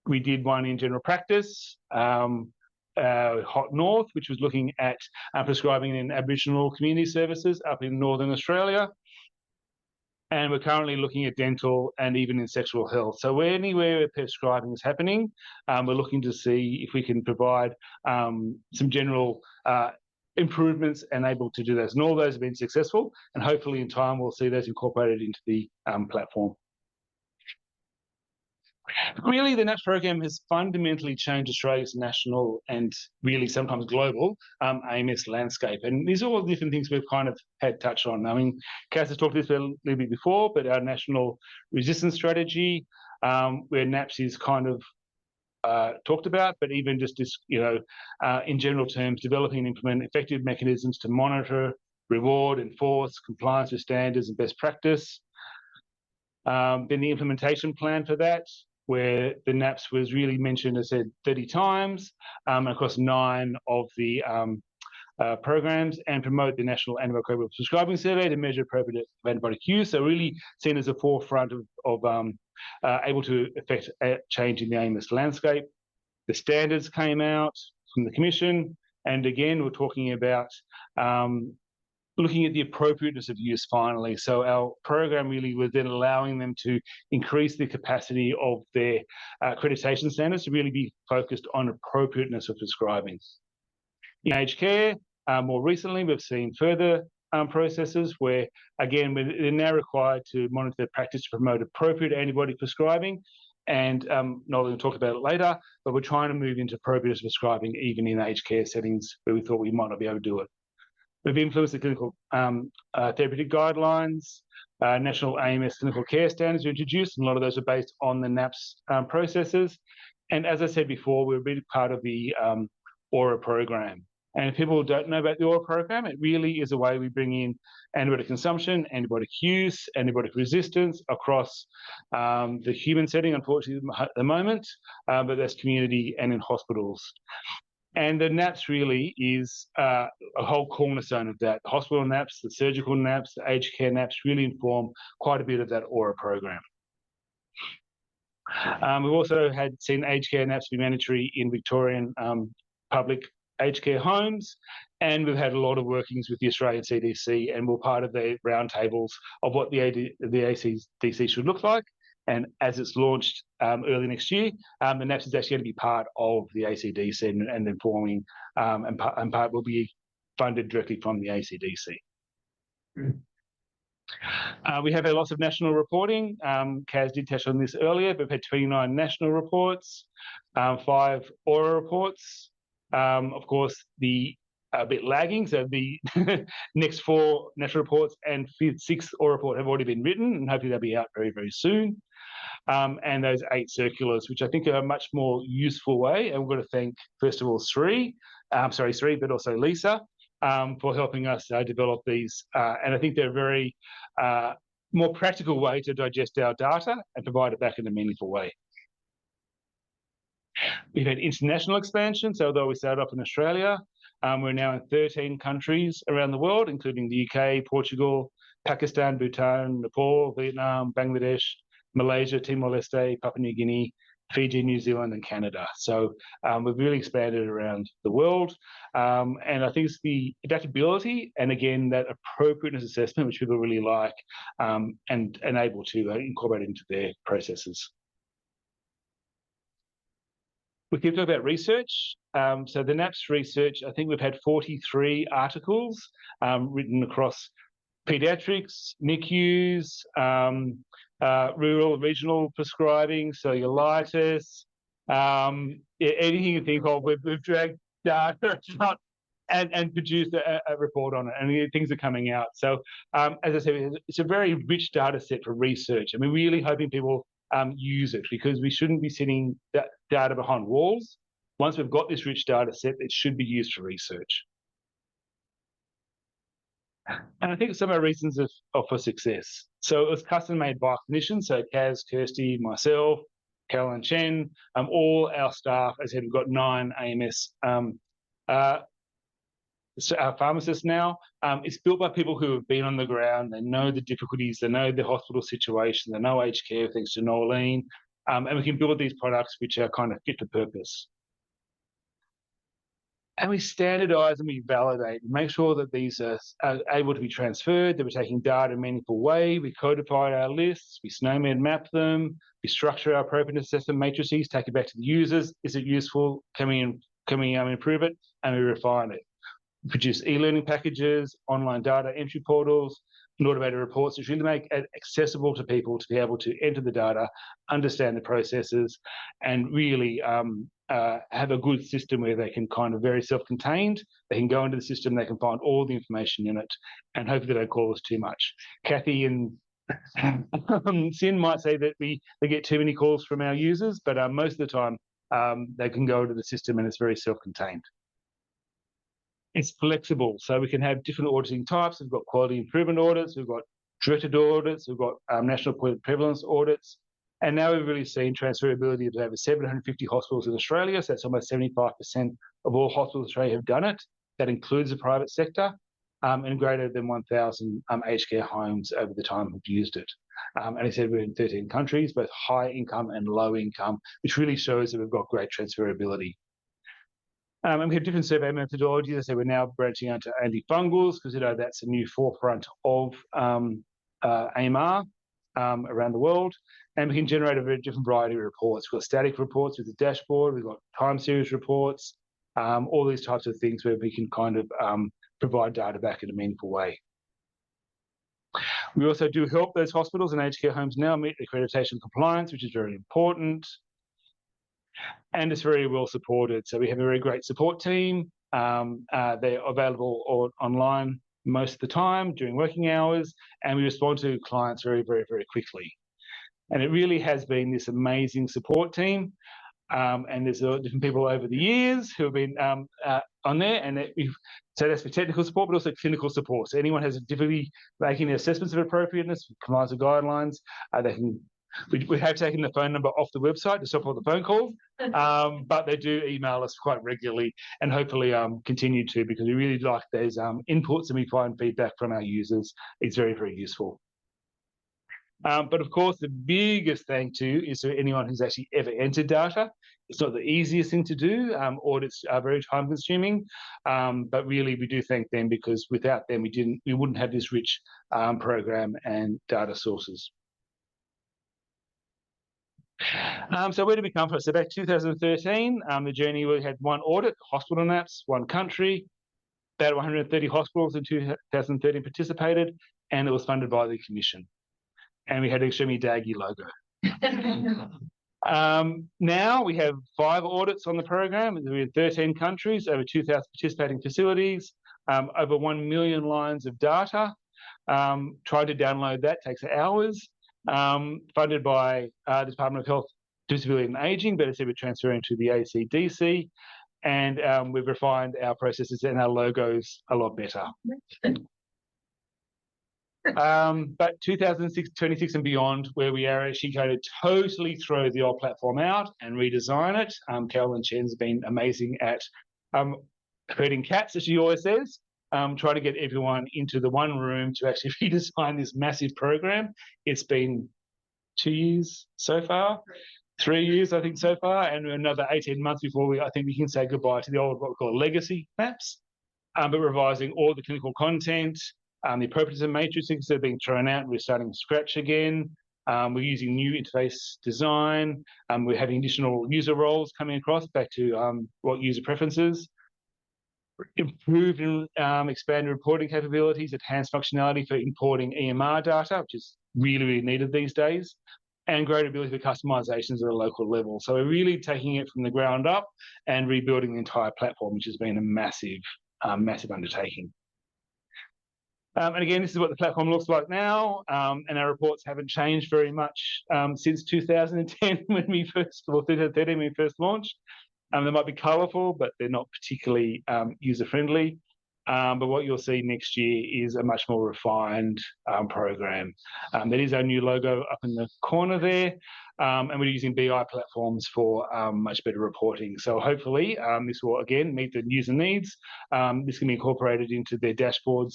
We did one in general practice, Hot North, which was looking at prescribing in Aboriginal community services up in Northern Australia. And we're currently looking at dental and even in sexual health. So anywhere where prescribing is happening, we're looking to see if we can provide some general improvements and able to do those. And all those have been successful, and hopefully in time we'll see those incorporated into the platform. Really, the NAPS program has fundamentally changed Australia's national and really sometimes global AMS landscape. And these are all different things we've kind of had touch on. I mean, Kaz has talked this a little bit before, but our national resistance strategy, where NAPS is kind of talked about, but even just in general terms, developing and implement effective mechanisms to monitor, reward, enforce compliance with standards and best practice. Then the implementation plan for that, where the NAPS was really mentioned, as I said, 30 times across 9 of the programs, and promote the National Antimicrobial Prescribing Survey to measure appropriate antibiotic use. So really seen as a forefront of able to affect a change in the AMS landscape. The standards came out from the Commission, and again, we're talking about looking at the appropriateness of use finally. So our program really was then allowing them to increase the capacity of their accreditation standards to really be focused on appropriateness of prescribing. In aged care, more recently, we've seen further processes where, again, they're now required to monitor their practice to promote appropriate antibiotic prescribing. And Noleen will talk about it later, but we're trying to move into appropriate prescribing even in aged care settings where we thought we might not be able to do it. We've influenced the clinical therapeutic guidelines. National AMS clinical care standards are introduced, and a lot of those are based on the NAPS processes. And as I said before, we're a big part of the AURA program. And if people don't know about the AURA program, it really is a way we bring in antibiotic consumption, antibiotic use, antibiotic resistance across the human setting, unfortunately, at the moment, but that's community and in hospitals. And the NAPS really is a whole cornerstone of that. The hospital NAPS, the surgical NAPS, the aged care NAPS really inform quite a bit of that AURA program. We've also seen aged care NAPS be mandatory in Victorian public aged care homes, and we've had a lot of workings with the Australian CDC, and we're part of the roundtables of what the ACDC should look like. And as it's launched early next year, the NAPS is actually going to be part of the ACDC and informing, and part will be funded directly from the ACDC. We have had lots of national reporting. Kaz did touch on this earlier, but we've had 29 national reports, 5 AURA reports. Of course, a bit lagging, so the next 4 national reports and 6th AURA report have already been written, and hopefully they'll be out very, very soon. And those 8 circulars, which I think are a much more useful way. And we're going to thank, first of all, Sri, but also Lisa, for helping us develop these. And I think they're a very more practical way to digest our data and provide it back in a meaningful way. We've had international expansion. So although we started off in Australia, we're now in 13 countries around the world, including the UK, Portugal, Pakistan, Bhutan, Nepal, Vietnam, Bangladesh, Malaysia, Timor-Leste, Papua New Guinea, Fiji, New Zealand, and Canada. So we've really expanded around the world. And I think it's the adaptability and, again, that appropriateness assessment, which people really like and able to incorporate into their processes. We keep talking about research. So the NAPS research, I think we've had 43 articles written across paediatrics, NICUs, rural, regional prescribing, cellulitis, anything you think of, we've dragged data out and produced a report on it, and things are coming out. So, as I said, it's a very rich data set for research, and we're really hoping people use it, because we shouldn't be sitting that data behind walls. Once we've got this rich data set, it should be used for research. And I think some of our reasons for success. So it was custom made by clinicians. So Kaz, Kirsty, myself, Carol and Chen, all our staff. As I said, we've got 9 AMS pharmacists now. It's built by people who have been on the ground. They know the difficulties. They know the hospital situation. They know aged care, thanks to Noleen. And we can build these products which are kind of fit for purpose. And we standardise and we validate and make sure that these are able to be transferred, that we're taking data in a meaningful way. We codify our lists, we SNOMED map them, we structure our appropriate assessment matrices, take it back to the users. Is it useful? Can we improve it? And we refine it. We produce e-learning packages, online data entry portals, and automated reports, which really make it accessible to people to be able to enter the data, understand the processes, and really have a good system where they can kind of very self-contained. They can go into the system, they can find all the information in it, and hopefully they don't call us too much. Kathy and Sin might say that they get too many calls from our users, but most of the time they can go into the system and it's very self-contained. It's flexible, so we can have different auditing types. We've got quality improvement audits, we've got directed audits, we've got national prevalence audits, and now we've really seen transferability of over 750 hospitals in Australia. So that's almost 75% of all hospitals in Australia have done it. That includes the private sector, and greater than 1,000 aged care homes over the time have used it. And I said we're in 13 countries, both high income and low income, which really shows that we've got great transferability. And we have different survey methodologies. I said we're now branching out to antifungals because that's a new forefront of AMR around the world. And we can generate a very different variety of reports. We've got static reports with the dashboard. We've got time series reports, all these types of things where we can kind of provide data back in a meaningful way. We also do help those hospitals and aged care homes now meet accreditation compliance, which is very important. And it's very well supported. So we have a very great support team. They're available online most of the time during working hours, and we respond to clients very, very, very quickly. And it really has been this amazing support team. And there's different people over the years who have been on there, and so that's for technical support, but also clinical support. So anyone has a difficulty making the assessments of appropriateness, compliance with guidelines, they can. We have taken the phone number off the website to stop all the phone calls, but they do email us quite regularly, and hopefully continue to, because we really like those inputs, and we find feedback from our users. It's very, very useful. But of course, the biggest thank you is to anyone who's actually ever entered data. It's not the easiest thing to do. Audits are very time consuming, but really we do thank them, because without them we wouldn't have this rich program and data sources. So where did we come from? So back 2013, the journey, we had one audit, hospital maps, one country, about 130 hospitals in 2013 participated, and it was funded by the Commission. And we had an extremely daggy logo. Now we have 5 audits on the program. We're in 13 countries, over 2,000 participating facilities, over 1 million lines of data. Trying to download that takes hours. Funded by the Department of Health, Disability and Ageing, but as I said, we're transferring to the ACDC, and we've refined our processes and our logos a lot better. But 2026 and beyond, where we are actually going to totally throw the old platform out and redesign it. Carol and Chen's been amazing at herding cats, as she always says. Trying to get everyone into the one room to actually redesign this massive program. It's been 2 years so far, 3 years, I think, so far, and another 18 months before I think we can say goodbye to the old, what we call legacy maps. But revising all the clinical content, the appropriateness matrices are being thrown out, and we're starting from scratch again. We're using new interface design. We're having additional user roles coming across back to what user preferences. Improved and expanded reporting capabilities, enhanced functionality for importing EMR data, which is really, really needed these days, and great ability for customizations at a local level. So we're really taking it from the ground up and rebuilding the entire platform, which has been a massive, massive undertaking. And again, this is what the platform looks like now, and our reports haven't changed very much since 2010 when we first, or 2013 when we first launched. They might be colourful, but they're not particularly user-friendly. But what you'll see next year is a much more refined program. That is our new logo up in the corner there, and we're using BI platforms for much better reporting. So hopefully this will, again, meet the user needs. This can be incorporated into their dashboards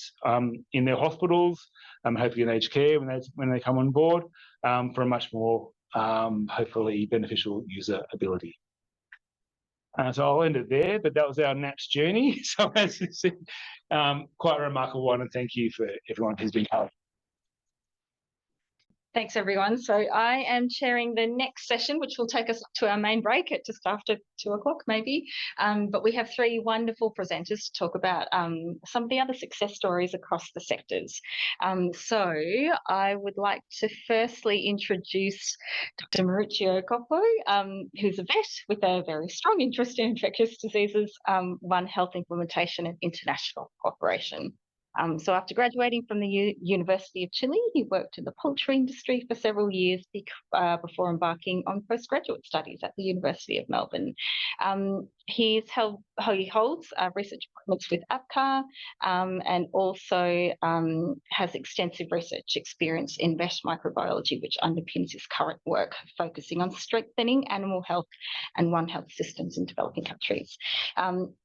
in their hospitals, hopefully in aged care when they come on board, for a much more, hopefully, beneficial user ability. So I'll end it there, but that was our NAPS journey. So as you see, quite a remarkable one, and thank you for everyone who's been part. Thanks, everyone. So I am chairing the next session, which will take us to our main break at just after 2 o'clock, maybe. But we have 3 wonderful presenters to talk about some of the other success stories across the sectors. So I would like to firstly introduce Dr. Mauricio Coppo, who's a vet with a very strong interest in infectious diseases, One Health Implementation and International Cooperation. So after graduating from the University of Chile, he worked in the poultry industry for several years before embarking on postgraduate studies at the University of Melbourne. He holds research appointments with APCAH and also has extensive research experience in vet microbiology, which underpins his current work, focusing on strengthening animal health and One Health systems in developing countries.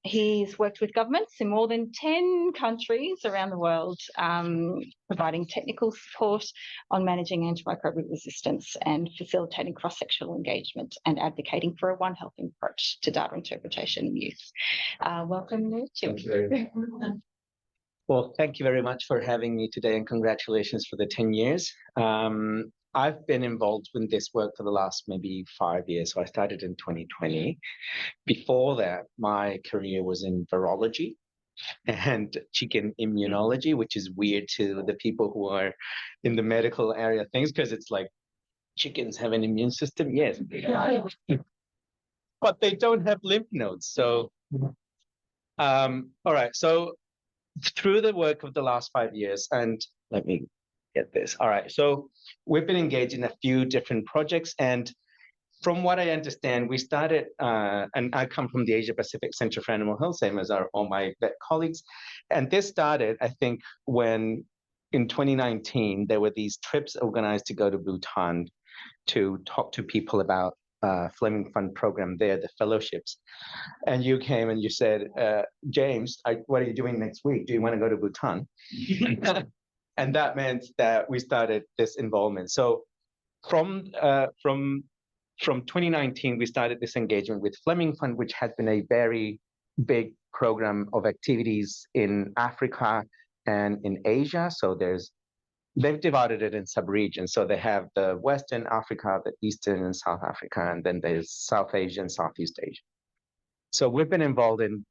He's worked with governments in more than 10 countries around the world, providing technical support on managing antimicrobial resistance and facilitating cross-sectional engagement and advocating for a One Health approach to data interpretation and use. Welcome, Mauricio. Thank you very much. Well, thank you very much for having me today, and congratulations for the 10 years. I've been involved with this work for the last maybe 5 years. So I started in 2020. Before that, my career was in virology and chicken immunology, which is weird to the people who are in the medical area things, because it's like, chickens have an immune system, yes, but they don't have lymph nodes. So, all right. So through the work of the last 5 years, and let me get this. All right. So we've been engaged in a few different projects, and from what I understand, we started, and I come from the Asia Pacific Center for Animal Health, same as all my vet colleagues. And this started, I think, when in 2019, there were these trips organized to go to Bhutan to talk to people about Fleming Fund program there, the fellowships. And you came and you said, James, what are you doing next week? Do you want to go to Bhutan? And that meant that we started this involvement. So from 2019, we started this engagement with Fleming Fund, which has been a very big program of activities in Africa and in Asia. So they've divided it in sub-regions. So they have the Western Africa, the Eastern and South Africa, and then there's South Asia and Southeast Asia. So we've been involved in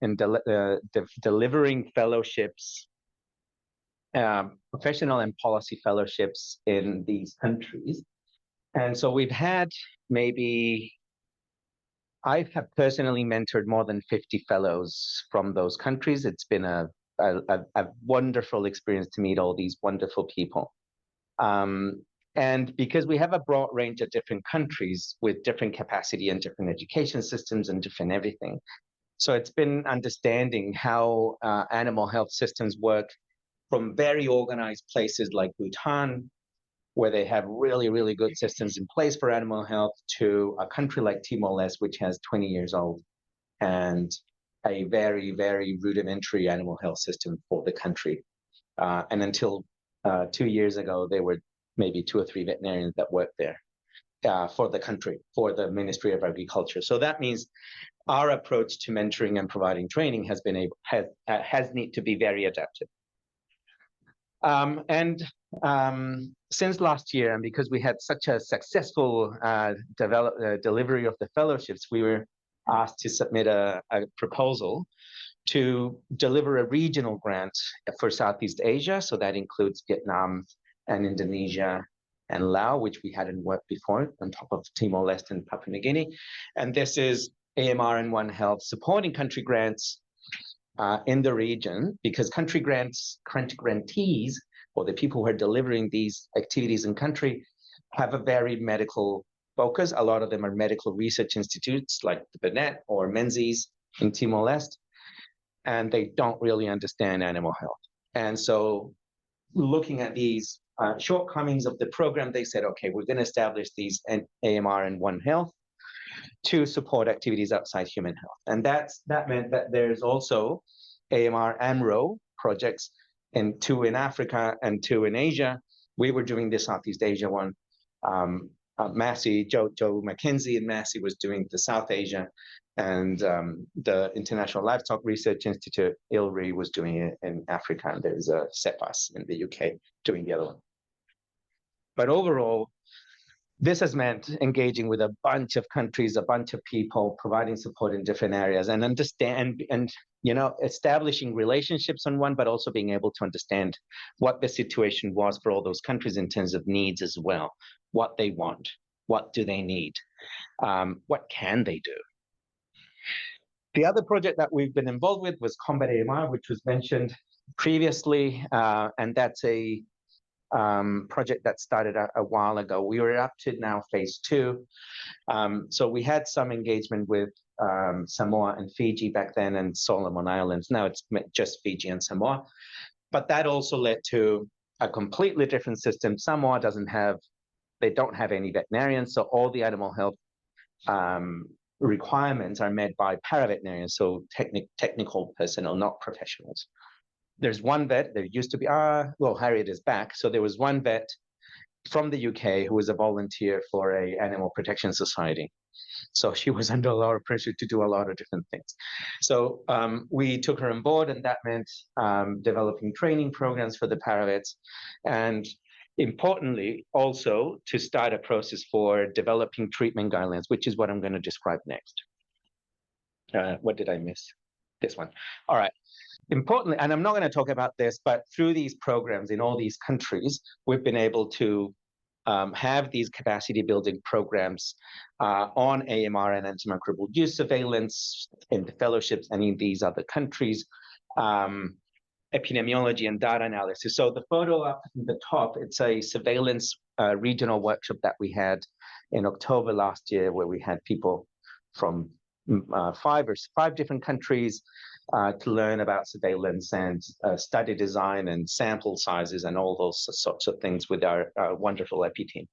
delivering fellowships, professional and policy fellowships in these countries. And so we've had I have personally mentored more than 50 fellows from those countries. It's been a wonderful experience to meet all these wonderful people. And because we have a broad range of different countries with different capacity and different education systems and different everything. So it's been understanding how animal health systems work from very organized places like Bhutan, where they have really, really good systems in place for animal health, to a country like Timor-Leste, which has 20 years old and a very, very rudimentary animal health system for the country. And until 2 years ago, there were maybe 2 or 3 veterinarians that worked there for the country, for the Ministry of Agriculture. So that means our approach to mentoring and providing training has need to be very adaptive. Since last year, and because we had such a successful delivery of the fellowships, we were asked to submit a proposal to deliver a regional grant for Southeast Asia. So that includes Vietnam and Indonesia and Laos, which we hadn't worked before, on top of Timor-Leste and Papua New Guinea. And this is AMR and One Health supporting country grants in the region, because country grantees, or the people who are delivering these activities in country, have a very medical focus. A lot of them are medical research institutes like the Bennett or Menzies in Timor-Leste, and they don't really understand animal health. And so looking at these shortcomings of the program, they said, okay, we're going to establish these AMR and One Health to support activities outside human health. And that meant that there's also AMR AMRO projects, and 2 in Africa and 2 in Asia. We were doing the Southeast Asia one. Massey, Joe McKenzie and Massey was doing the South Asia, and the International Livestock Research Institute, ILRI, was doing it in Africa, and there's a CEPAS in the UK doing the other one. But overall, this has meant engaging with a bunch of countries, a bunch of people, providing support in different areas, and establishing relationships on one, but also being able to understand what the situation was for all those countries in terms of needs as well. What they want, what do they need, what can they do? The other project that we've been involved with was Combat AMR, which was mentioned. previously, and that's a project that started a while ago. We were up to now phase 2. So we had some engagement with Samoa and Fiji back then, and Solomon Islands. Now it's just Fiji and Samoa. But that also led to a completely different system. Samoa they don't have any veterinarians, so all the animal health requirements are met by paraveterinarians, so technical personnel, not professionals. There's one vet, there used to be, well, Harriet is back. So there was one vet from the UK who was a volunteer for a animal protection society. So she was under a lot of pressure to do a lot of different things. So we took her on board, and that meant developing training programs for the paravets. And importantly, also to start a process for developing treatment guidelines, which is what I'm going to describe next. What did I miss? This one. All right. Importantly, and I'm not going to talk about this, but through these programs in all these countries, we've been able to have these capacity building programs on AMR and antimicrobial use surveillance in the fellowships and in these other countries, epidemiology and data analysis. So the photo up at the top, it's a surveillance regional workshop that we had in October last year, where we had people from 5 different countries to learn about surveillance and study design and sample sizes and all those sorts of things with our wonderful EPI team.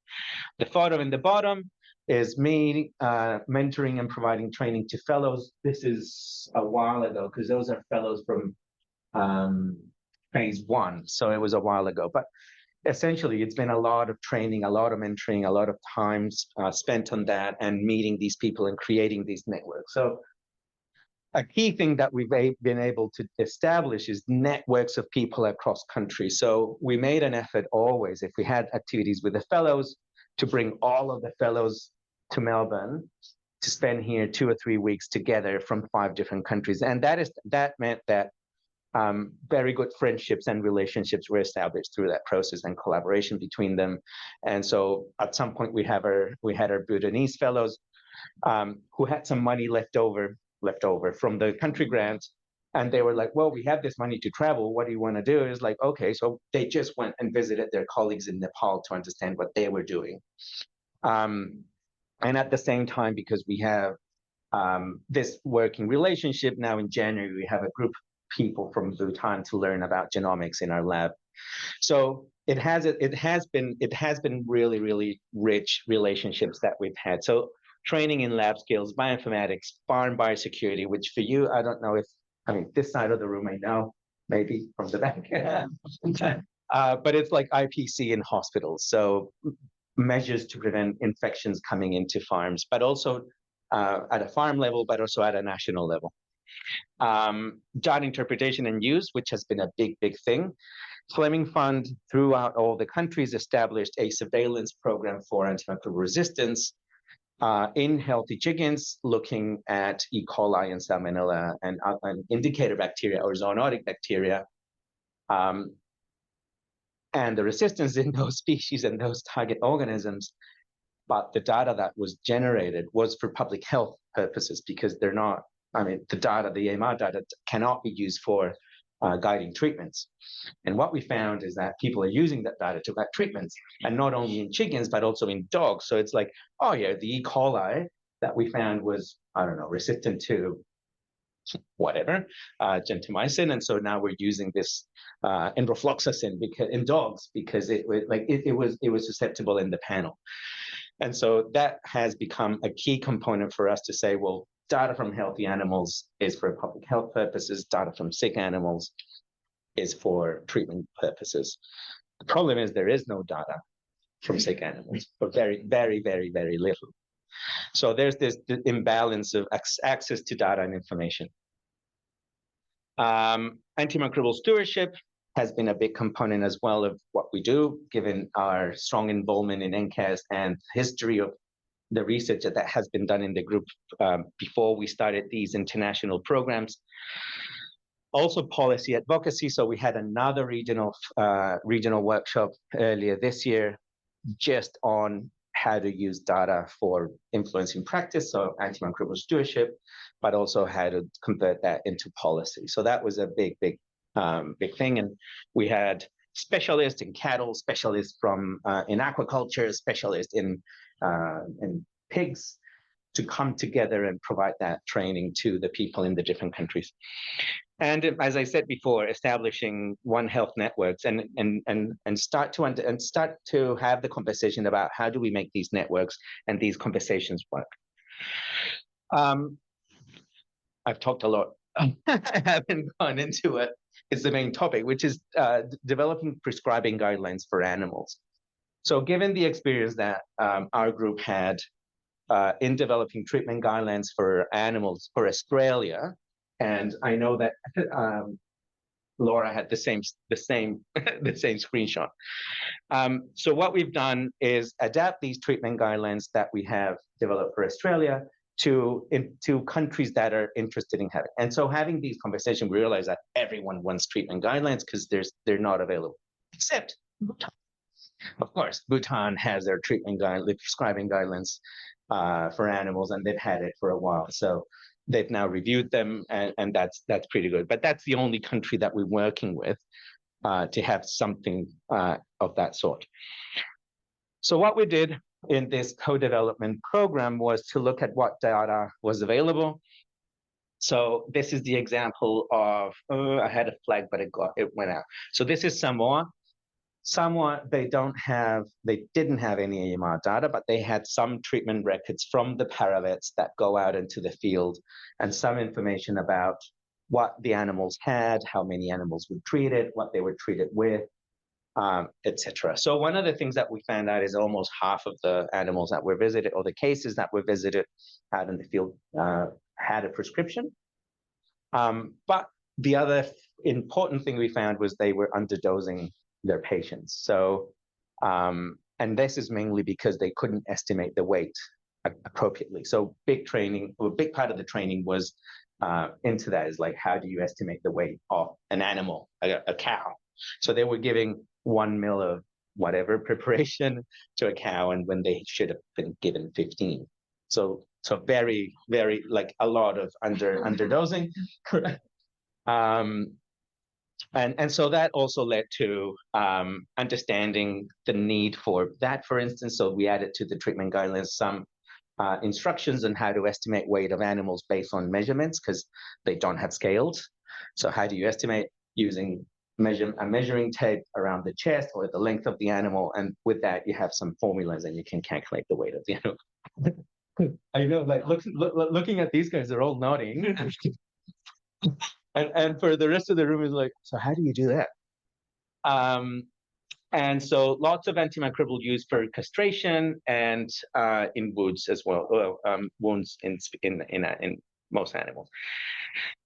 The photo in the bottom is me mentoring and providing training to fellows. This is a while ago, because those are fellows from phase 1, so it was a while ago. But essentially, it's been a lot of training, a lot of mentoring, a lot of time spent on that, and meeting these people and creating these networks. So a key thing that we've been able to establish is networks of people across countries. So we made an effort always, if we had activities with the fellows, to bring all of the fellows to Melbourne to spend here 2 or 3 weeks together from 5 different countries. And that meant that very good friendships and relationships were established through that process, and collaboration between them. And so at some point we had our Bhutanese fellows who had some money left over from the country grant, and they were like, well, we have this money to travel, what do you want to do? It's like, okay. So they just went and visited their colleagues in Nepal to understand what they were doing. And at the same time, because we have this working relationship, now in January we have a group of people from Bhutan to learn about genomics in our lab. So it has been really, really rich relationships that we've had. So training in lab skills, bioinformatics, farm biosecurity, which for you, I don't know if, this side of the room I know, maybe from the back, but it's like IPC in hospitals. So measures to prevent infections coming into farms, but also at a farm level, but also at a national level. Data interpretation and use, which has been a big, big thing. Fleming Fund throughout all the countries established a surveillance program for antimicrobial resistance in healthy chickens, looking at E. coli and Salmonella and indicator bacteria or zoonotic bacteria, and the resistance in those species and those target organisms. But the data that was generated was for public health purposes, because they're not, the AMR data cannot be used for guiding treatments. And what we found is that people are using that data to guide treatments, and not only in chickens, but also in dogs. So it's like, oh yeah, the E. coli that we found was, resistant to whatever, gentamicin. And so now we're using this enrofloxacin in dogs because it was susceptible in the panel. And so that has become a key component for us to say, well, data from healthy animals is for public health purposes, data from sick animals is for treatment purposes. The problem is there is no data from sick animals, or very, very, very, very little. So there's this imbalance of access to data and information. Antimicrobial stewardship has been a big component as well of what we do, given our strong involvement in NCAS and history of the research that has been done in the group before we started these international programs. Also policy advocacy. So we had another regional workshop earlier this year just on how to use data for influencing practice, so antimicrobial stewardship, but also how to convert that into policy. So that was a big, big big thing. And we had specialists in cattle, specialists from in aquaculture, specialists in pigs, to come together and provide that training to the people in the different countries. And as I said before, establishing One Health networks and start to have the conversation about how do we make these networks and these conversations work. I've talked a lot. I haven't gone into it. It's the main topic, which is developing prescribing guidelines for animals. So given the experience that our group had in developing treatment guidelines for animals for Australia, and I know that Laura had the same screenshot. So what we've done is adapt these treatment guidelines that we have developed for Australia to countries that are interested in having. And so having these conversations, we realize that everyone wants treatment guidelines because they're not available, except Bhutan. Of course, Bhutan has their treatment guidelines, prescribing guidelines for animals, and they've had it for a while. So they've now reviewed them, and that's pretty good. But that's the only country that we're working with to have something of that sort. So what we did in this co-development program was to look at what data was available. So this is the example of, I had a flag, but it went out. So this is Samoa. Samoa, they didn't have any AMR data, but they had some treatment records from the paravets that go out into the field and some information about what the animals had, how many animals were treated, what they were treated with, etc. So one of the things that we found out is almost half of the animals that were visited, or the cases that were visited out in the field, had a prescription. But the other important thing we found was they were underdosing their patients. So, and this is mainly because they couldn't estimate the weight appropriately. So big part of the training was into that, is like, how do you estimate the weight of an animal, a cow? So they were giving 1 ml of whatever preparation to a cow, and when they should have been given 15. So very, very, like, a lot of underdosing. And so that also led to understanding the need for that, for instance. So we added to the treatment guidelines some instructions on how to estimate weight of animals based on measurements, because they don't have scales. So how do you estimate? Using a measuring tape around the chest or the length of the animal, and with that you have some formulas and you can calculate the weight of the animal. I know, like, looking at these guys, they're all nodding. And for the rest of the room is like, so how do you do that? And so lots of antimicrobial use for castration and in wounds as well, wounds in most animals.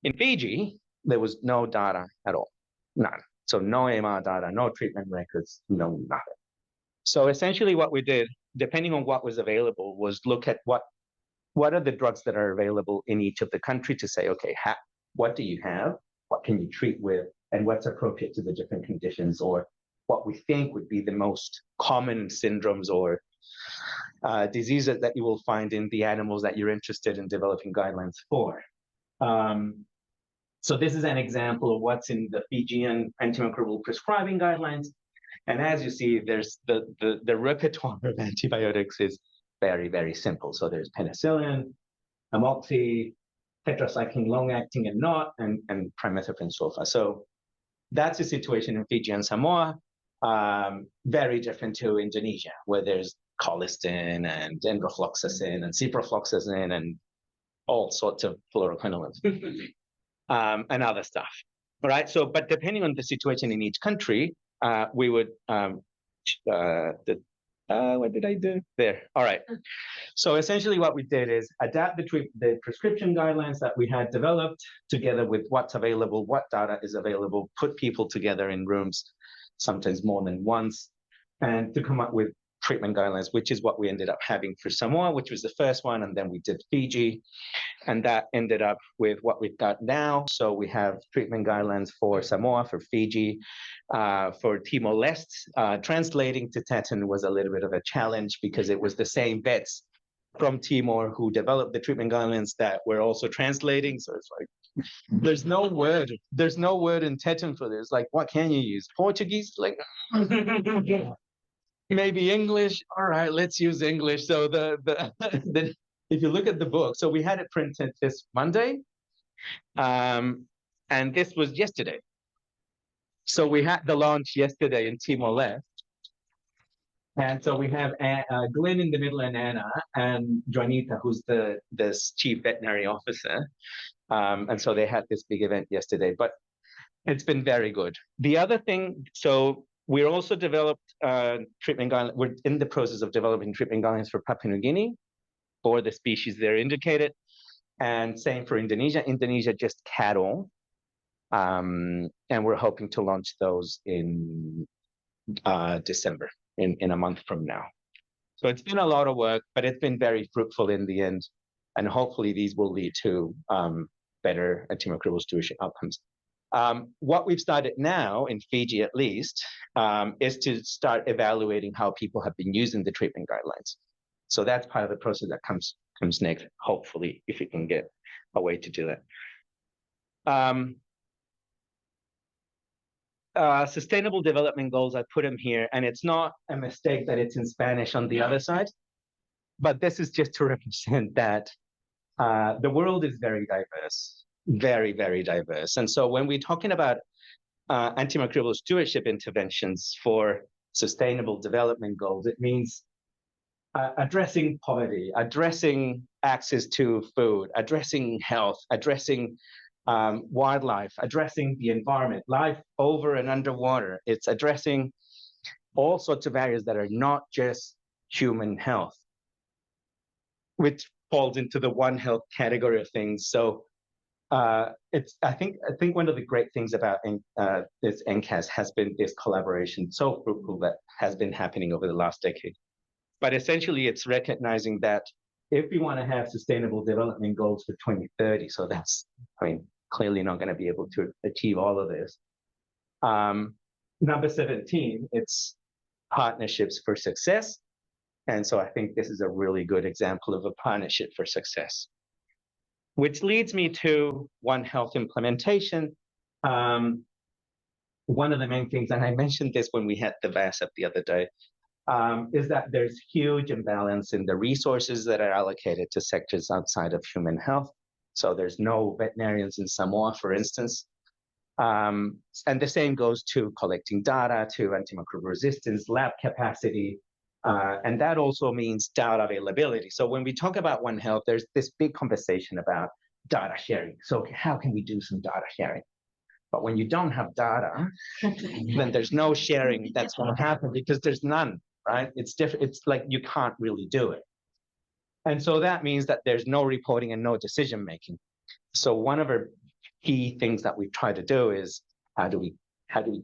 In Fiji, there was no data at all, none. So no AMR data, no treatment records, no nothing. So essentially what we did, depending on what was available, was look at what are the drugs that are available in each of the country, to say, okay, what do you have? What can you treat with? And what's appropriate to the different conditions, or what we think would be the most common syndromes or diseases that you will find in the animals that you're interested in developing guidelines for. So this is an example of what's in the Fijian antimicrobial prescribing guidelines. And as you see, there's the repertoire of antibiotics is very, very simple. So there's penicillin, amoxi, tetracycline long-acting and not, and trimethoprim sulfa. So that's the situation in Fiji and Samoa. Very different to Indonesia, where there's colistin and enrofloxacin and ciprofloxacin and all sorts of fluoroquinolones and other stuff. All right. So, but depending on the situation in each country, we would what did I do there? All right. So essentially what we did is adapt the prescription guidelines that we had developed together with what's available, what data is available, put people together in rooms, sometimes more than once, and to come up with treatment guidelines, which is what we ended up having for Samoa, which was the first one, and then we did Fiji, and that ended up with what we've got now. So we have treatment guidelines for Samoa, for Fiji, for Timor-Leste. Translating to Teton was a little bit of a challenge because it was the same vets from Timor who developed the treatment guidelines that we're also translating. So it's like, There's no word in Teton for this. Like, what can you use? Portuguese? Like, maybe English. All right, let's use English. So the if you look at the book, so we had it printed this Monday, and this was yesterday. So we had the launch yesterday in Timor-Leste. And so we have Glenn in the middle and Anna and Juanita, who's the chief veterinary officer. And so they had this big event yesterday, but it's been very good. The other thing, so we're also developed treatment guidelines. We're in the process of developing treatment guidelines for Papua New Guinea for the species they're indicated. And same for Indonesia. Indonesia just cattle. And we're hoping to launch those in December, in a month from now. So it's been a lot of work, but it's been very fruitful in the end. And hopefully these will lead to better antimicrobial stewardship outcomes. What we've started now, in Fiji at least, is to start evaluating how people have been using the treatment guidelines. So that's part of the process that comes next, hopefully, if we can get a way to do that. Sustainable development goals, I put them here, and it's not a mistake that it's in Spanish on the other side, but this is just to represent that the world is very diverse, very, very diverse. And so when we're talking about antimicrobial stewardship interventions for sustainable development goals, it means addressing poverty, addressing access to food, addressing health, addressing wildlife, addressing the environment, life over and underwater. It's addressing all sorts of areas that are not just human health, which falls into the One Health category of things. So it's I think one of the great things about this NCAS has been this collaboration, so fruitful, that has been happening over the last decade. But essentially, it's recognizing that if we want to have sustainable development goals for 2030, so that's, I mean, clearly not going to be able to achieve all of this. Number 17, it's partnerships for success. And so I think this is a really good example of a partnership for success, which leads me to One Health implementation. One of the main things, and I mentioned this when we had the VASAP the other day, is that there's huge imbalance in the resources that are allocated to sectors outside of human health. So there's no veterinarians in Samoa, for instance. And the same goes to collecting data, to antimicrobial resistance, lab capacity, and that also means data availability. So when we talk about One Health, there's this big conversation about data sharing. So how can we do some data sharing? But when you don't have data, then there's no sharing that's going to happen, because there's none, right? It's different. It's like you can't really do it. And so that means that there's no reporting and no decision making. So one of our key things that we try to do is how do we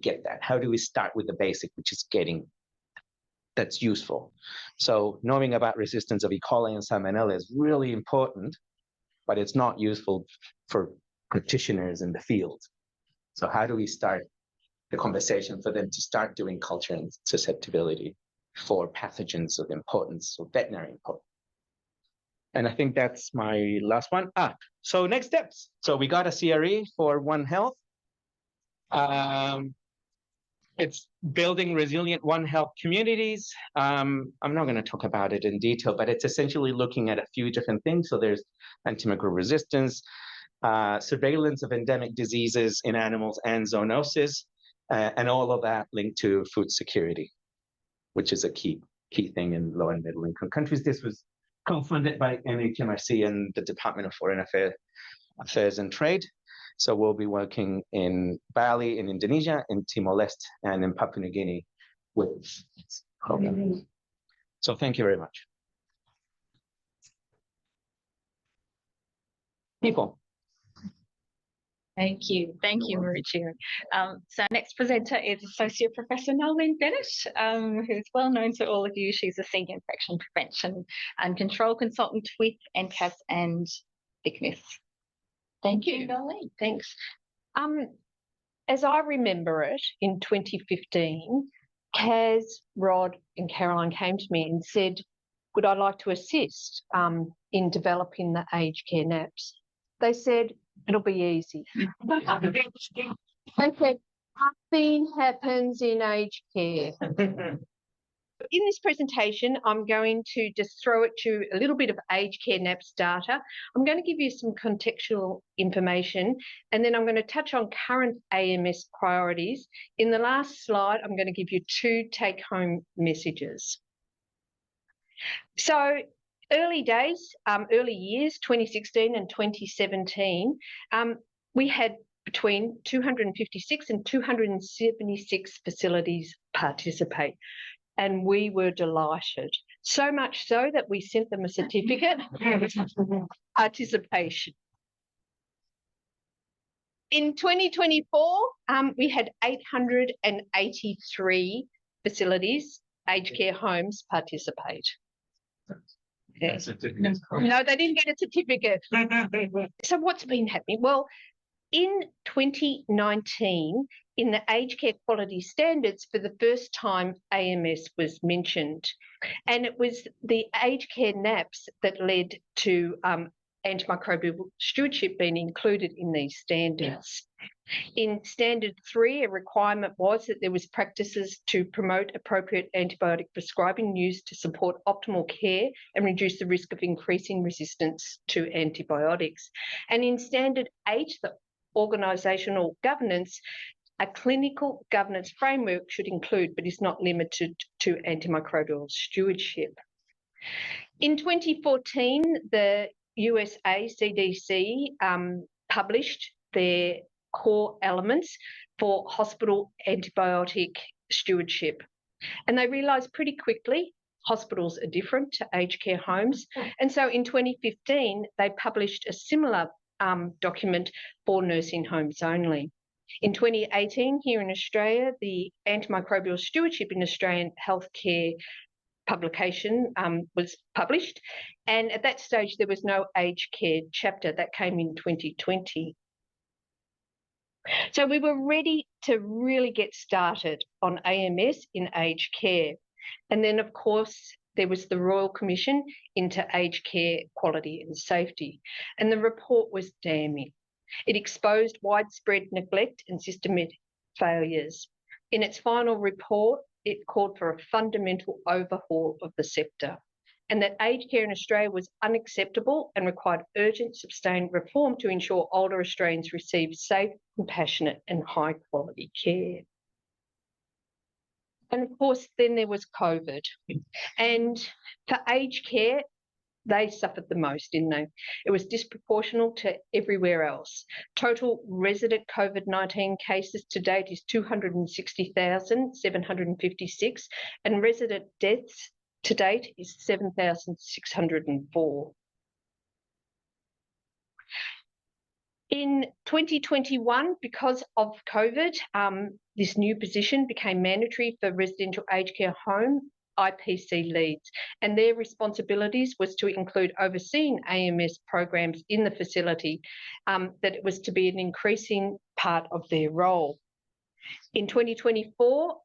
get that? How do we start with the basic, which is getting that's useful? So knowing about resistance of E. coli and Salmonella is really important, but it's not useful for practitioners in the field. So how do we start the conversation for them to start doing culture and susceptibility for pathogens of importance, or veterinary importance? And I think that's my last one. So next steps. So we got a CRE for One Health. It's building resilient One Health communities. I'm not going to talk about it in detail, but it's essentially looking at a few different things. So there's antimicrobial resistance, surveillance of endemic diseases in animals, and zoonosis, and all of that linked to food security, which is a key thing in low and middle income countries. This was co-funded by NHMRC and the Department of Foreign Affairs and Trade. So we'll be working in Bali, in Indonesia, in Timor-Leste, and in Papua New Guinea with this program. So thank you very much. People. Thank you, Mauricio. So our next presenter is Associate Professor Noleen Bennett, who's well known to all of you. She's a Senior Infection Prevention and Control Consultant with NCAS and VICNISS. Thank you, Noleen. Thanks. As I remember it, in 2015, Kaz, Rod and Caroline came to me and said, would I like to assist in developing the aged care NAPs? They said, It'll be easy. Okay, nothing happens in aged care. In this presentation, I'm going to just throw it to a little bit of aged care NAPS data. I'm going to give you some contextual information, and then I'm going to touch on current AMS priorities. In the last slide, I'm going to give you 2 take-home messages. So early days, early years, 2016 and 2017, we had between 256 and 276 facilities participate. And we were delighted. So much so that we sent them a certificate of participation. In 2024, we had 883 facilities, aged care homes, participate. Yeah. No, they didn't get a certificate. So what's been happening? Well, in 2019, in the aged care quality standards, for the first time, AMS was mentioned. And it was the aged care NAPS that led to antimicrobial stewardship being included in these standards. In standard 3, a requirement was that there was practices to promote appropriate antibiotic prescribing used to support optimal care and reduce the risk of increasing resistance to antibiotics. And in standard 8, the organisational governance, a clinical governance framework should include, but is not limited to, antimicrobial stewardship. In 2014, the USA CDC published their core elements for hospital antibiotic stewardship. And they realised pretty quickly hospitals are different to aged care homes. And so in 2015, they published a similar document for nursing homes only. In 2018, here in Australia, the Antimicrobial Stewardship in Australian Healthcare publication was published. And at that stage, there was no aged care chapter. That came in 2020. So we were ready to really get started on AMS in aged care. And then, of course, there was the Royal Commission into Aged Care Quality and Safety. And the report was damning. It exposed widespread neglect and systemic failures. In its final report, it called for a fundamental overhaul of the sector, and that aged care in Australia was unacceptable and required urgent, sustained reform to ensure older Australians receive safe, compassionate and high-quality care. And of course, then there was COVID. And for aged care, they suffered the most, didn't they? It was disproportional to everywhere else. Total resident COVID-19 cases to date is 260,756, and resident deaths to date is 7,604. In 2021, because of COVID, this new position became mandatory for residential aged care home IPC leads, and their responsibilities was to include overseeing AMS programs in the facility, that it was to be an increasing part of their role. In 2024,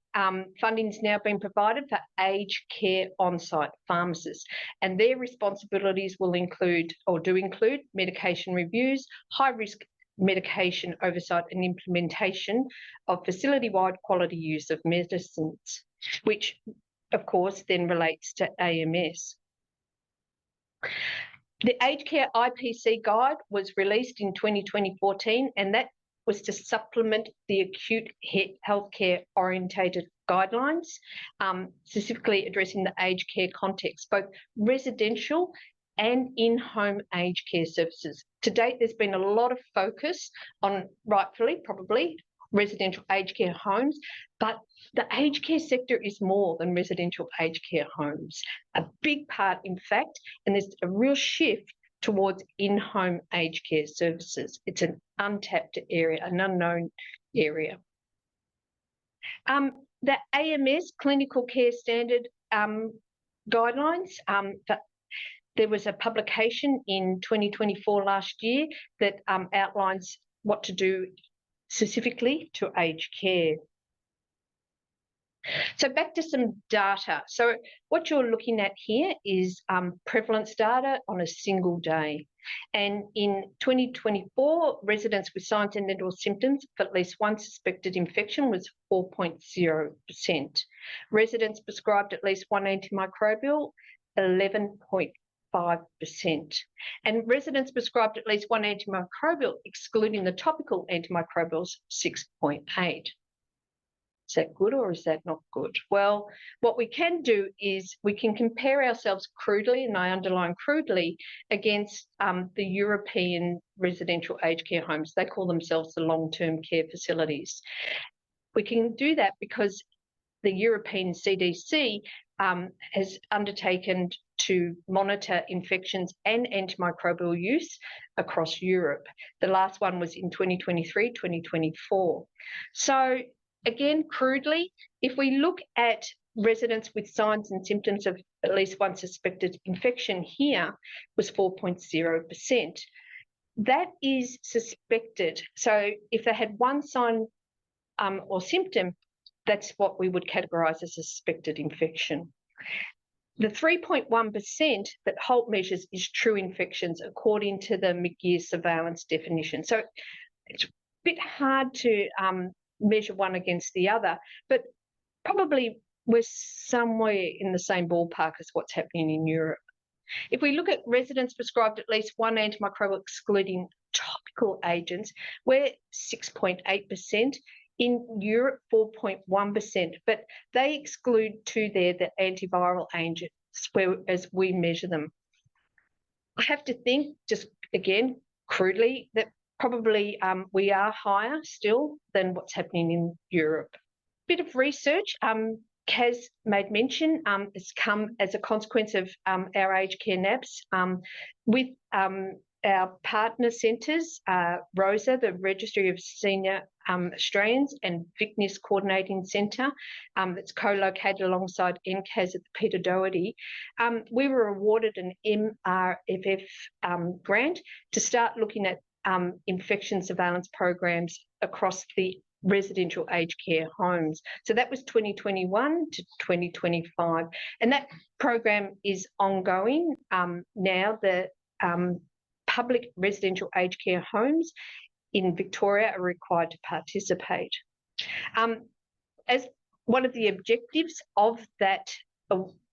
funding has now been provided for aged care on-site pharmacists, and their responsibilities will include, or do include, medication reviews, high-risk medication oversight and implementation of facility-wide quality use of medicines, which of course then relates to AMS. The Aged Care IPC guide was released in 2014, and that was to supplement the acute healthcare orientated guidelines, specifically addressing the aged care context, both residential and in-home aged care services. To date, there's been a lot of focus on, rightfully, probably, residential aged care homes, but the aged care sector is more than residential aged care homes. A big part, in fact, and there's a real shift towards in-home aged care services. It's an untapped area, an unknown area. The AMS clinical care standard guidelines, there was a publication in 2024 last year that outlines what to do specifically to aged care. So back to some data. So what you're looking at here is prevalence data on a single day. And in 2024, residents with signs and dental symptoms of at least one suspected infection was 4.0%. Residents prescribed at least one antimicrobial, 11.5%. And residents prescribed at least one antimicrobial, excluding the topical antimicrobials, 6.8%. Is that good or is that not good? Well, what we can do is we can compare ourselves crudely, and I underline crudely, against the European residential aged care homes. They call themselves the long-term care facilities. We can do that because the European CDC has undertaken to monitor infections and antimicrobial use across Europe. The last one was in 2023, 2024. So again, crudely, if we look at residents with signs and symptoms of at least one suspected infection here was 4.0%. That is suspected. So if they had one sign or symptom, that's what we would categorise as a suspected infection. The 3.1% that Holt measures is true infections according to the McGear surveillance definition. So it's a bit hard to measure one against the other, but probably we're somewhere in the same ballpark as what's happening in Europe. If we look at residents prescribed at least one antimicrobial excluding topical agents, we're 6.8%. In Europe, 4.1%, but they exclude two there, the antiviral agents, as we measure them. I have to think, just again, crudely, that probably we are higher still than what's happening in Europe. Bit of research, Kaz made mention, has come as a consequence of our aged care NABs with our partner centres, ROSA, the Registry of Senior Australians, and VICNISS Coordinating Centre that's co-located alongside NCAS at the Peter Doherty. We were awarded an MRFF grant to start looking at infection surveillance programs across the residential aged care homes. So that was 2021 to 2025. And that program is ongoing now. The public residential aged care homes in Victoria are required to participate. As one of the objectives of that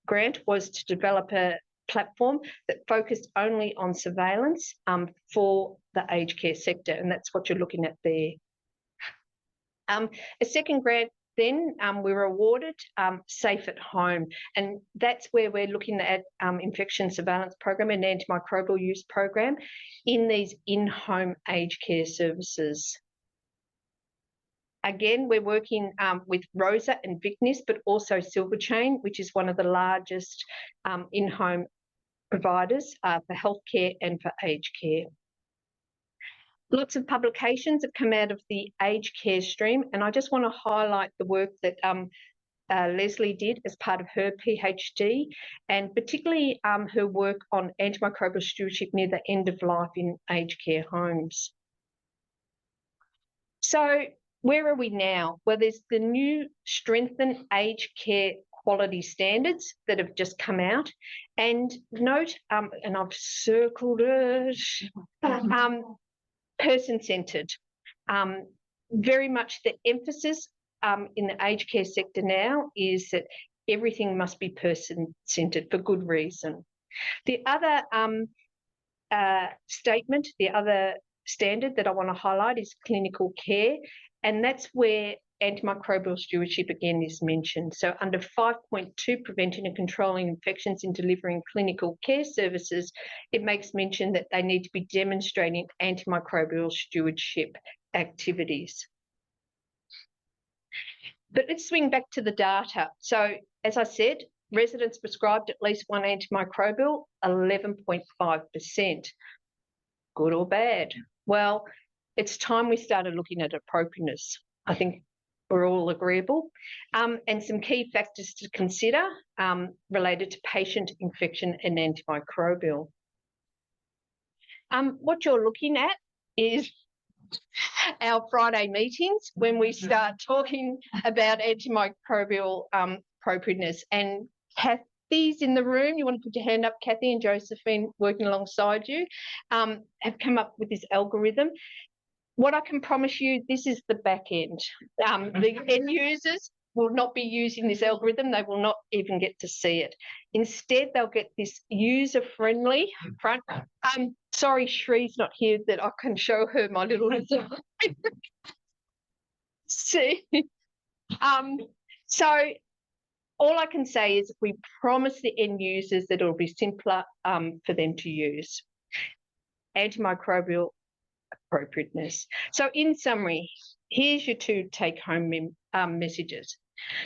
grant was to develop a platform that focused only on surveillance for the aged care sector, and that's what you're looking at there. A second grant then we were awarded Safe at Home, and that's where we're looking at infection surveillance program and antimicrobial use program in these in-home aged care services. Again, we're working with ROSA and VICNISS, but also Silverchain, which is one of the largest in-home providers for healthcare and for aged care. Lots of publications have come out of the aged care stream, and I just want to highlight the work that Leslie did as part of her PhD, and particularly her work on antimicrobial stewardship near the end of life in aged care homes. So where are we now? Well, there's the new strengthened aged care quality standards that have just come out, and note, and I've circled it, person-centred. Very much the emphasis in the aged care sector now is that everything must be person-centred for good reason. The other statement, the other standard that I want to highlight is clinical care, and that's where antimicrobial stewardship again is mentioned. So under 5.2, preventing and controlling infections in delivering clinical care services, it makes mention that they need to be demonstrating antimicrobial stewardship activities. But let's swing back to the data. So as I said, residents prescribed at least one antimicrobial, 11.5%. Good or bad? Well, it's time we started looking at appropriateness. I think we're all agreeable. And some key factors to consider related to patient infection and antimicrobial. What you're looking at is our Friday meetings when we start talking about antimicrobial appropriateness. And Kathy's in the room. You want to put your hand up, Kathy, and Josephine working alongside you, have come up with this algorithm. What I can promise you, this is the back end. The end users will not be using this algorithm. They will not even get to see it. Instead, they'll get this user-friendly front. Sorry, Shree's not here that I can show her my little see. So all I can say is we promise the end users that it'll be simpler for them to use. Antimicrobial appropriateness. So in summary, here's your two take-home messages.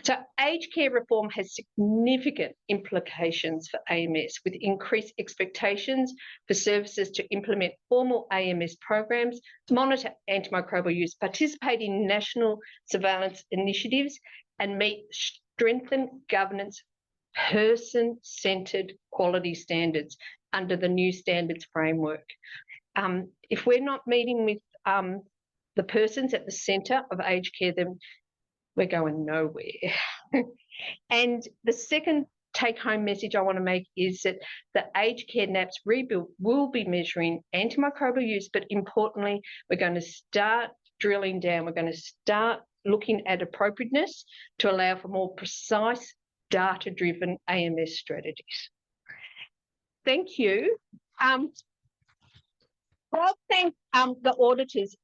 So aged care reform has significant implications for AMS, with increased expectations for services to implement formal AMS programs, monitor antimicrobial use, participate in national surveillance initiatives, and meet strengthened governance, person-centred quality standards under the new standards framework. If we're not meeting with the persons at the centre of aged care, then we're going nowhere. And the second take-home message I want to make is that the aged care NAPS rebuild will be measuring antimicrobial use, but importantly, we're going to start drilling down. We're going to start looking at appropriateness to allow for more precise, data-driven AMS strategies. Thank you. I'll thank the auditors.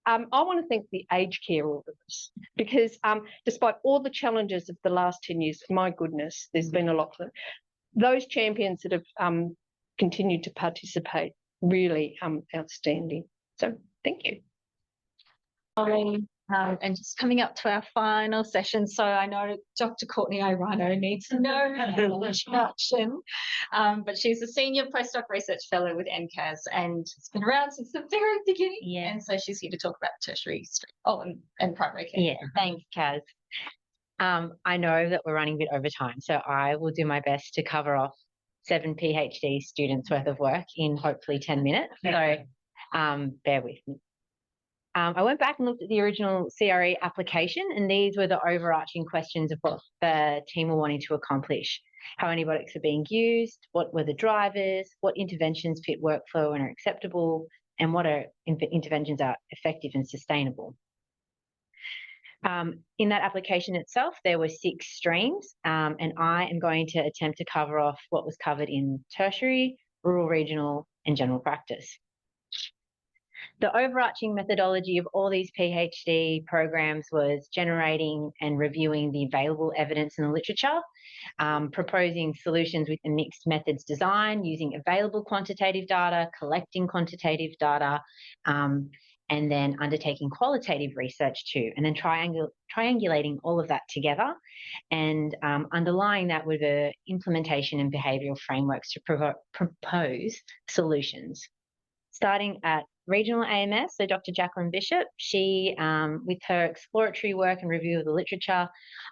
I want to thank the aged care auditors because despite all the challenges of the last 10 years, my goodness, there's been a lot for them. Those champions that have continued to participate, really outstanding. So thank you. And just coming up to our final session, so I know Dr. Courtney Irano needs to know her introduction, but she's a senior postdoc research fellow with NCAS and has been around since the very beginning. Yeah. And so she's here to talk about tertiary and primary care. Yeah, thanks, Kaz. I know that we're running a bit over time, so I will do my best to cover off 7 PhD students worth of work in hopefully 10 minutes. So bear with me. I went back and looked at the original CRE application, and these were the overarching questions of what the team were wanting to accomplish. How antibiotics are being used, what were the drivers, what interventions fit workflow and are acceptable, and what interventions are effective and sustainable. In that application itself, there were 6 streams, and I am going to attempt to cover off what was covered in tertiary, rural, regional, and general practice. The overarching methodology of all these PhD programs was generating and reviewing the available evidence in the literature, proposing solutions with a mixed methods design using available quantitative data, collecting quantitative data, and then undertaking qualitative research too, and then triangulating all of that together, and underlying that with the implementation and behavioural frameworks to propose solutions. Starting at regional AMS, so Dr. Jacqueline Bishop, she, with her exploratory work and review of the literature,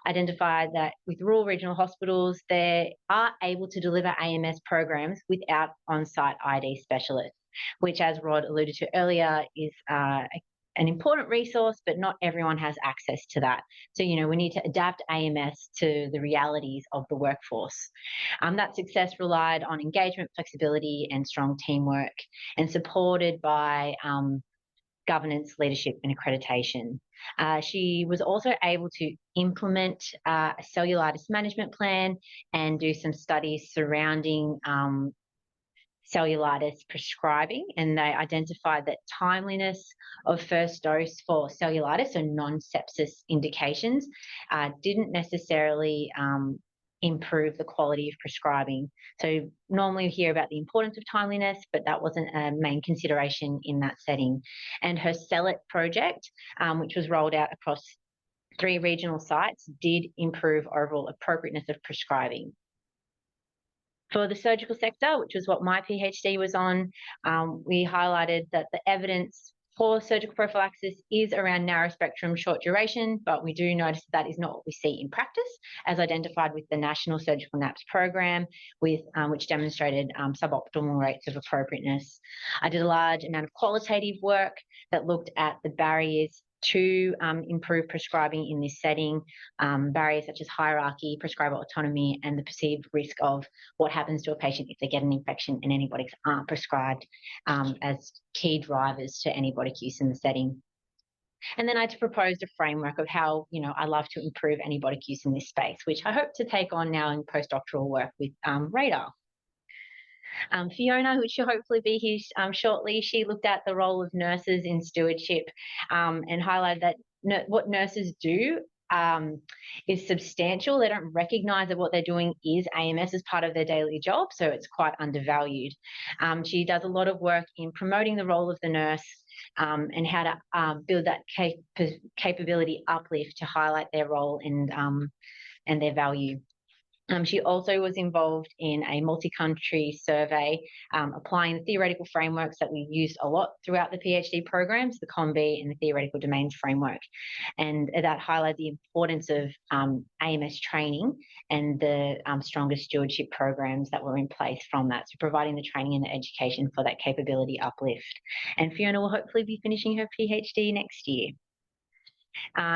identified that with rural regional hospitals, they are able to deliver AMS programs without on-site ID specialists, which, as Rod alluded to earlier, is an important resource, but not everyone has access to that. So, you know, we need to adapt AMS to the realities of the workforce. That success relied on engagement, flexibility, and strong teamwork, and supported by governance, leadership, and accreditation. She was also able to implement a cellulitis management plan and do some studies surrounding cellulitis prescribing, and they identified that timeliness of first dose for cellulitis, so non-sepsis indications, didn't necessarily improve the quality of prescribing. So normally we hear about the importance of timeliness, but that wasn't a main consideration in that setting. And her CELLIT project, which was rolled out across 3 regional sites, did improve overall appropriateness of prescribing. For the surgical sector, which was what my PhD was on, we highlighted that the evidence for surgical prophylaxis is around narrow spectrum, short duration, but we do notice that is not what we see in practice, as identified with the National Surgical NAPS program, which demonstrated suboptimal rates of appropriateness. I did a large amount of qualitative work that looked at the barriers to improve prescribing in this setting, barriers such as hierarchy, prescriber autonomy, and the perceived risk of what happens to a patient if they get an infection and antibiotics aren't prescribed as key drivers to antibiotic use in the setting. And then I proposed a framework of how, I love to improve antibiotic use in this space, which I hope to take on now in postdoctoral work with RADAR. Fiona, who should hopefully be here shortly, she looked at the role of nurses in stewardship and highlighted that what nurses do is substantial. They don't recognise that what they're doing is AMS as part of their daily job, so it's quite undervalued. She does a lot of work in promoting the role of the nurse and how to build that capability uplift to highlight their role and their value. She also was involved in a multi-country survey, applying the theoretical frameworks that we used a lot throughout the PhD programs, the COM-B and the theoretical domains framework. And that highlighted the importance of AMS training and the stronger stewardship programs that were in place from that. So providing the training and the education for that capability uplift. And Fiona will hopefully be finishing her PhD next year.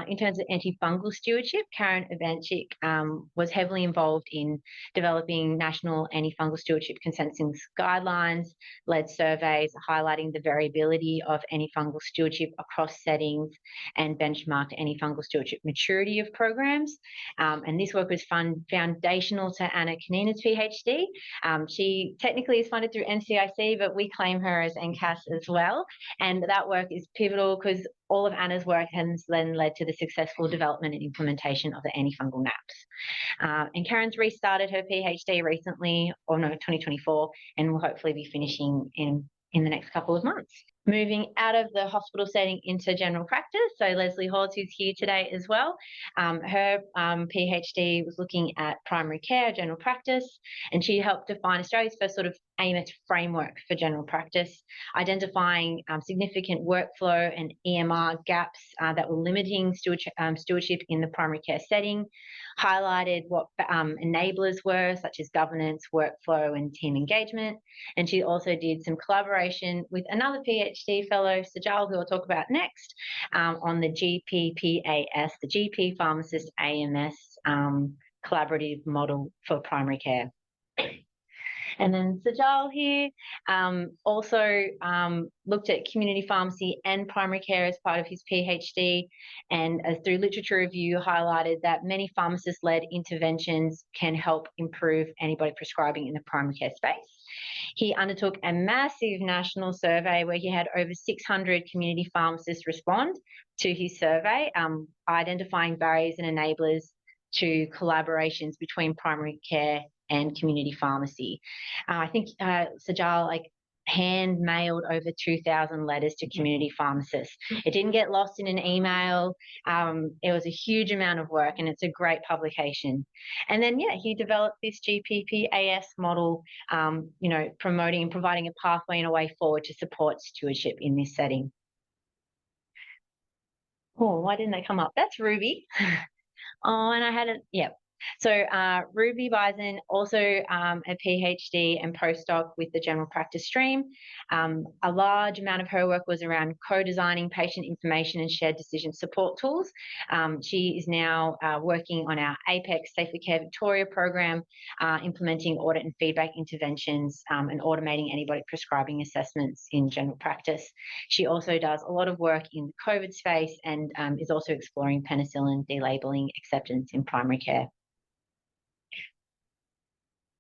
In terms of antifungal stewardship, Karen Ivanchik was heavily involved in developing national antifungal stewardship consensus guidelines, led surveys highlighting the variability of antifungal stewardship across settings, and benchmarked antifungal stewardship maturity of programs. And this work was foundational to Anna Kanina's PhD. She technically is funded through NCIC, but we claim her as NCAS as well. And that work is pivotal because all of Anna's work has then led to the successful development and implementation of the antifungal NAPS. And Karen's restarted her PhD recently, 2024, and will hopefully be finishing in the next couple of months. Moving out of the hospital setting into general practice, so Leslie Hawes, who's here today as well, her PhD was looking at primary care, general practice, and she helped define Australia's first sort of AMS framework for general practice, identifying significant workflow and EMR gaps that were limiting stewardship in the primary care setting, highlighted what enablers were, such as governance, workflow, and team engagement. And she also did some collaboration with another PhD fellow, Sajal, who I'll talk about next, on the GPPAS, the GP Pharmacist AMS collaborative model for primary care. And then Sajal here also looked at community pharmacy and primary care as part of his PhD, and through literature review highlighted that many pharmacist-led interventions can help improve antibiotic prescribing in the primary care space. He undertook a massive national survey where he had over 600 community pharmacists respond to his survey, identifying barriers and enablers to collaborations between primary care and community pharmacy. I think Sajal hand mailed over 2,000 letters to community pharmacists. It didn't get lost in an email. It was a huge amount of work, and it's a great publication. And then, he developed this GPPAS model, promoting and providing a pathway and a way forward to support stewardship in this setting. Oh, why didn't they come up? That's Ruby. Oh, and I had it, So Ruby Bison, also a PhD and postdoc with the general practice stream. A large amount of her work was around co-designing patient information and shared decision support tools. She is now working on our APCAH Safer Care Victoria program, implementing audit and feedback interventions and automating antibiotic prescribing assessments in general practice. She also does a lot of work in the COVID space and is also exploring penicillin delabeling acceptance in primary care.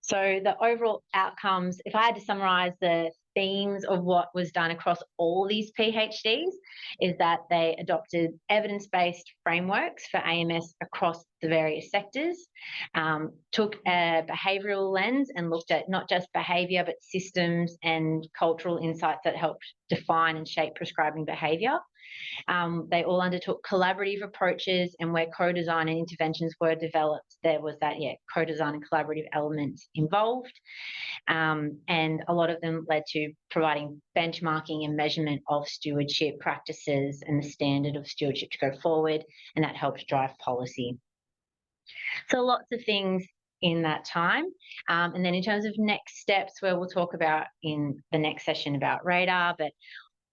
So the overall outcomes, if I had to summarise the themes of what was done across all these PhDs, is that they adopted evidence-based frameworks for AMS across the various sectors, took a behavioural lens and looked at not just behaviour, but systems and cultural insights that helped define and shape prescribing behaviour, They all undertook collaborative approaches, and where co-design and interventions were developed, there was that, co-design and collaborative elements involved. And a lot of them led to providing benchmarking and measurement of stewardship practices and the standard of stewardship to go forward, and that helped drive policy. So lots of things in that time. And then in terms of next steps, where we'll talk about in the next session about radar, but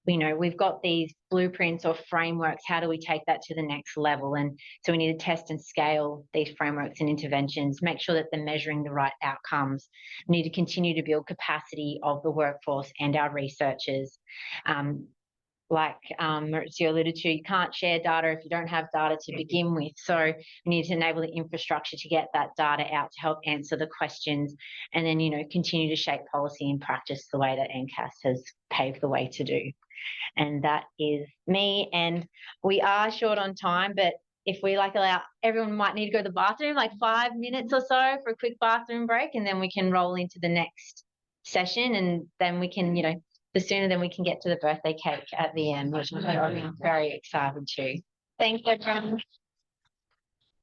we've got these blueprints or frameworks. How do we take that to the next level? And so we need to test and scale these frameworks and interventions, make sure that they're measuring the right outcomes. We need to continue to build capacity of the workforce and our researchers. Like Mauricio alluded to, you can't share data if you don't have data to begin with. So we need to enable the infrastructure to get that data out to help answer the questions, and then, continue to shape policy and practice the way that NCAS has paved the way to do. And that is me. And we are short on time, but if we allow, everyone might need to go to the bathroom, like 5 minutes or so for a quick bathroom break, and then we can roll into the next session, and then we can, the sooner then we can get to the birthday cake at the end, which I'm very excited to. Thanks, everyone.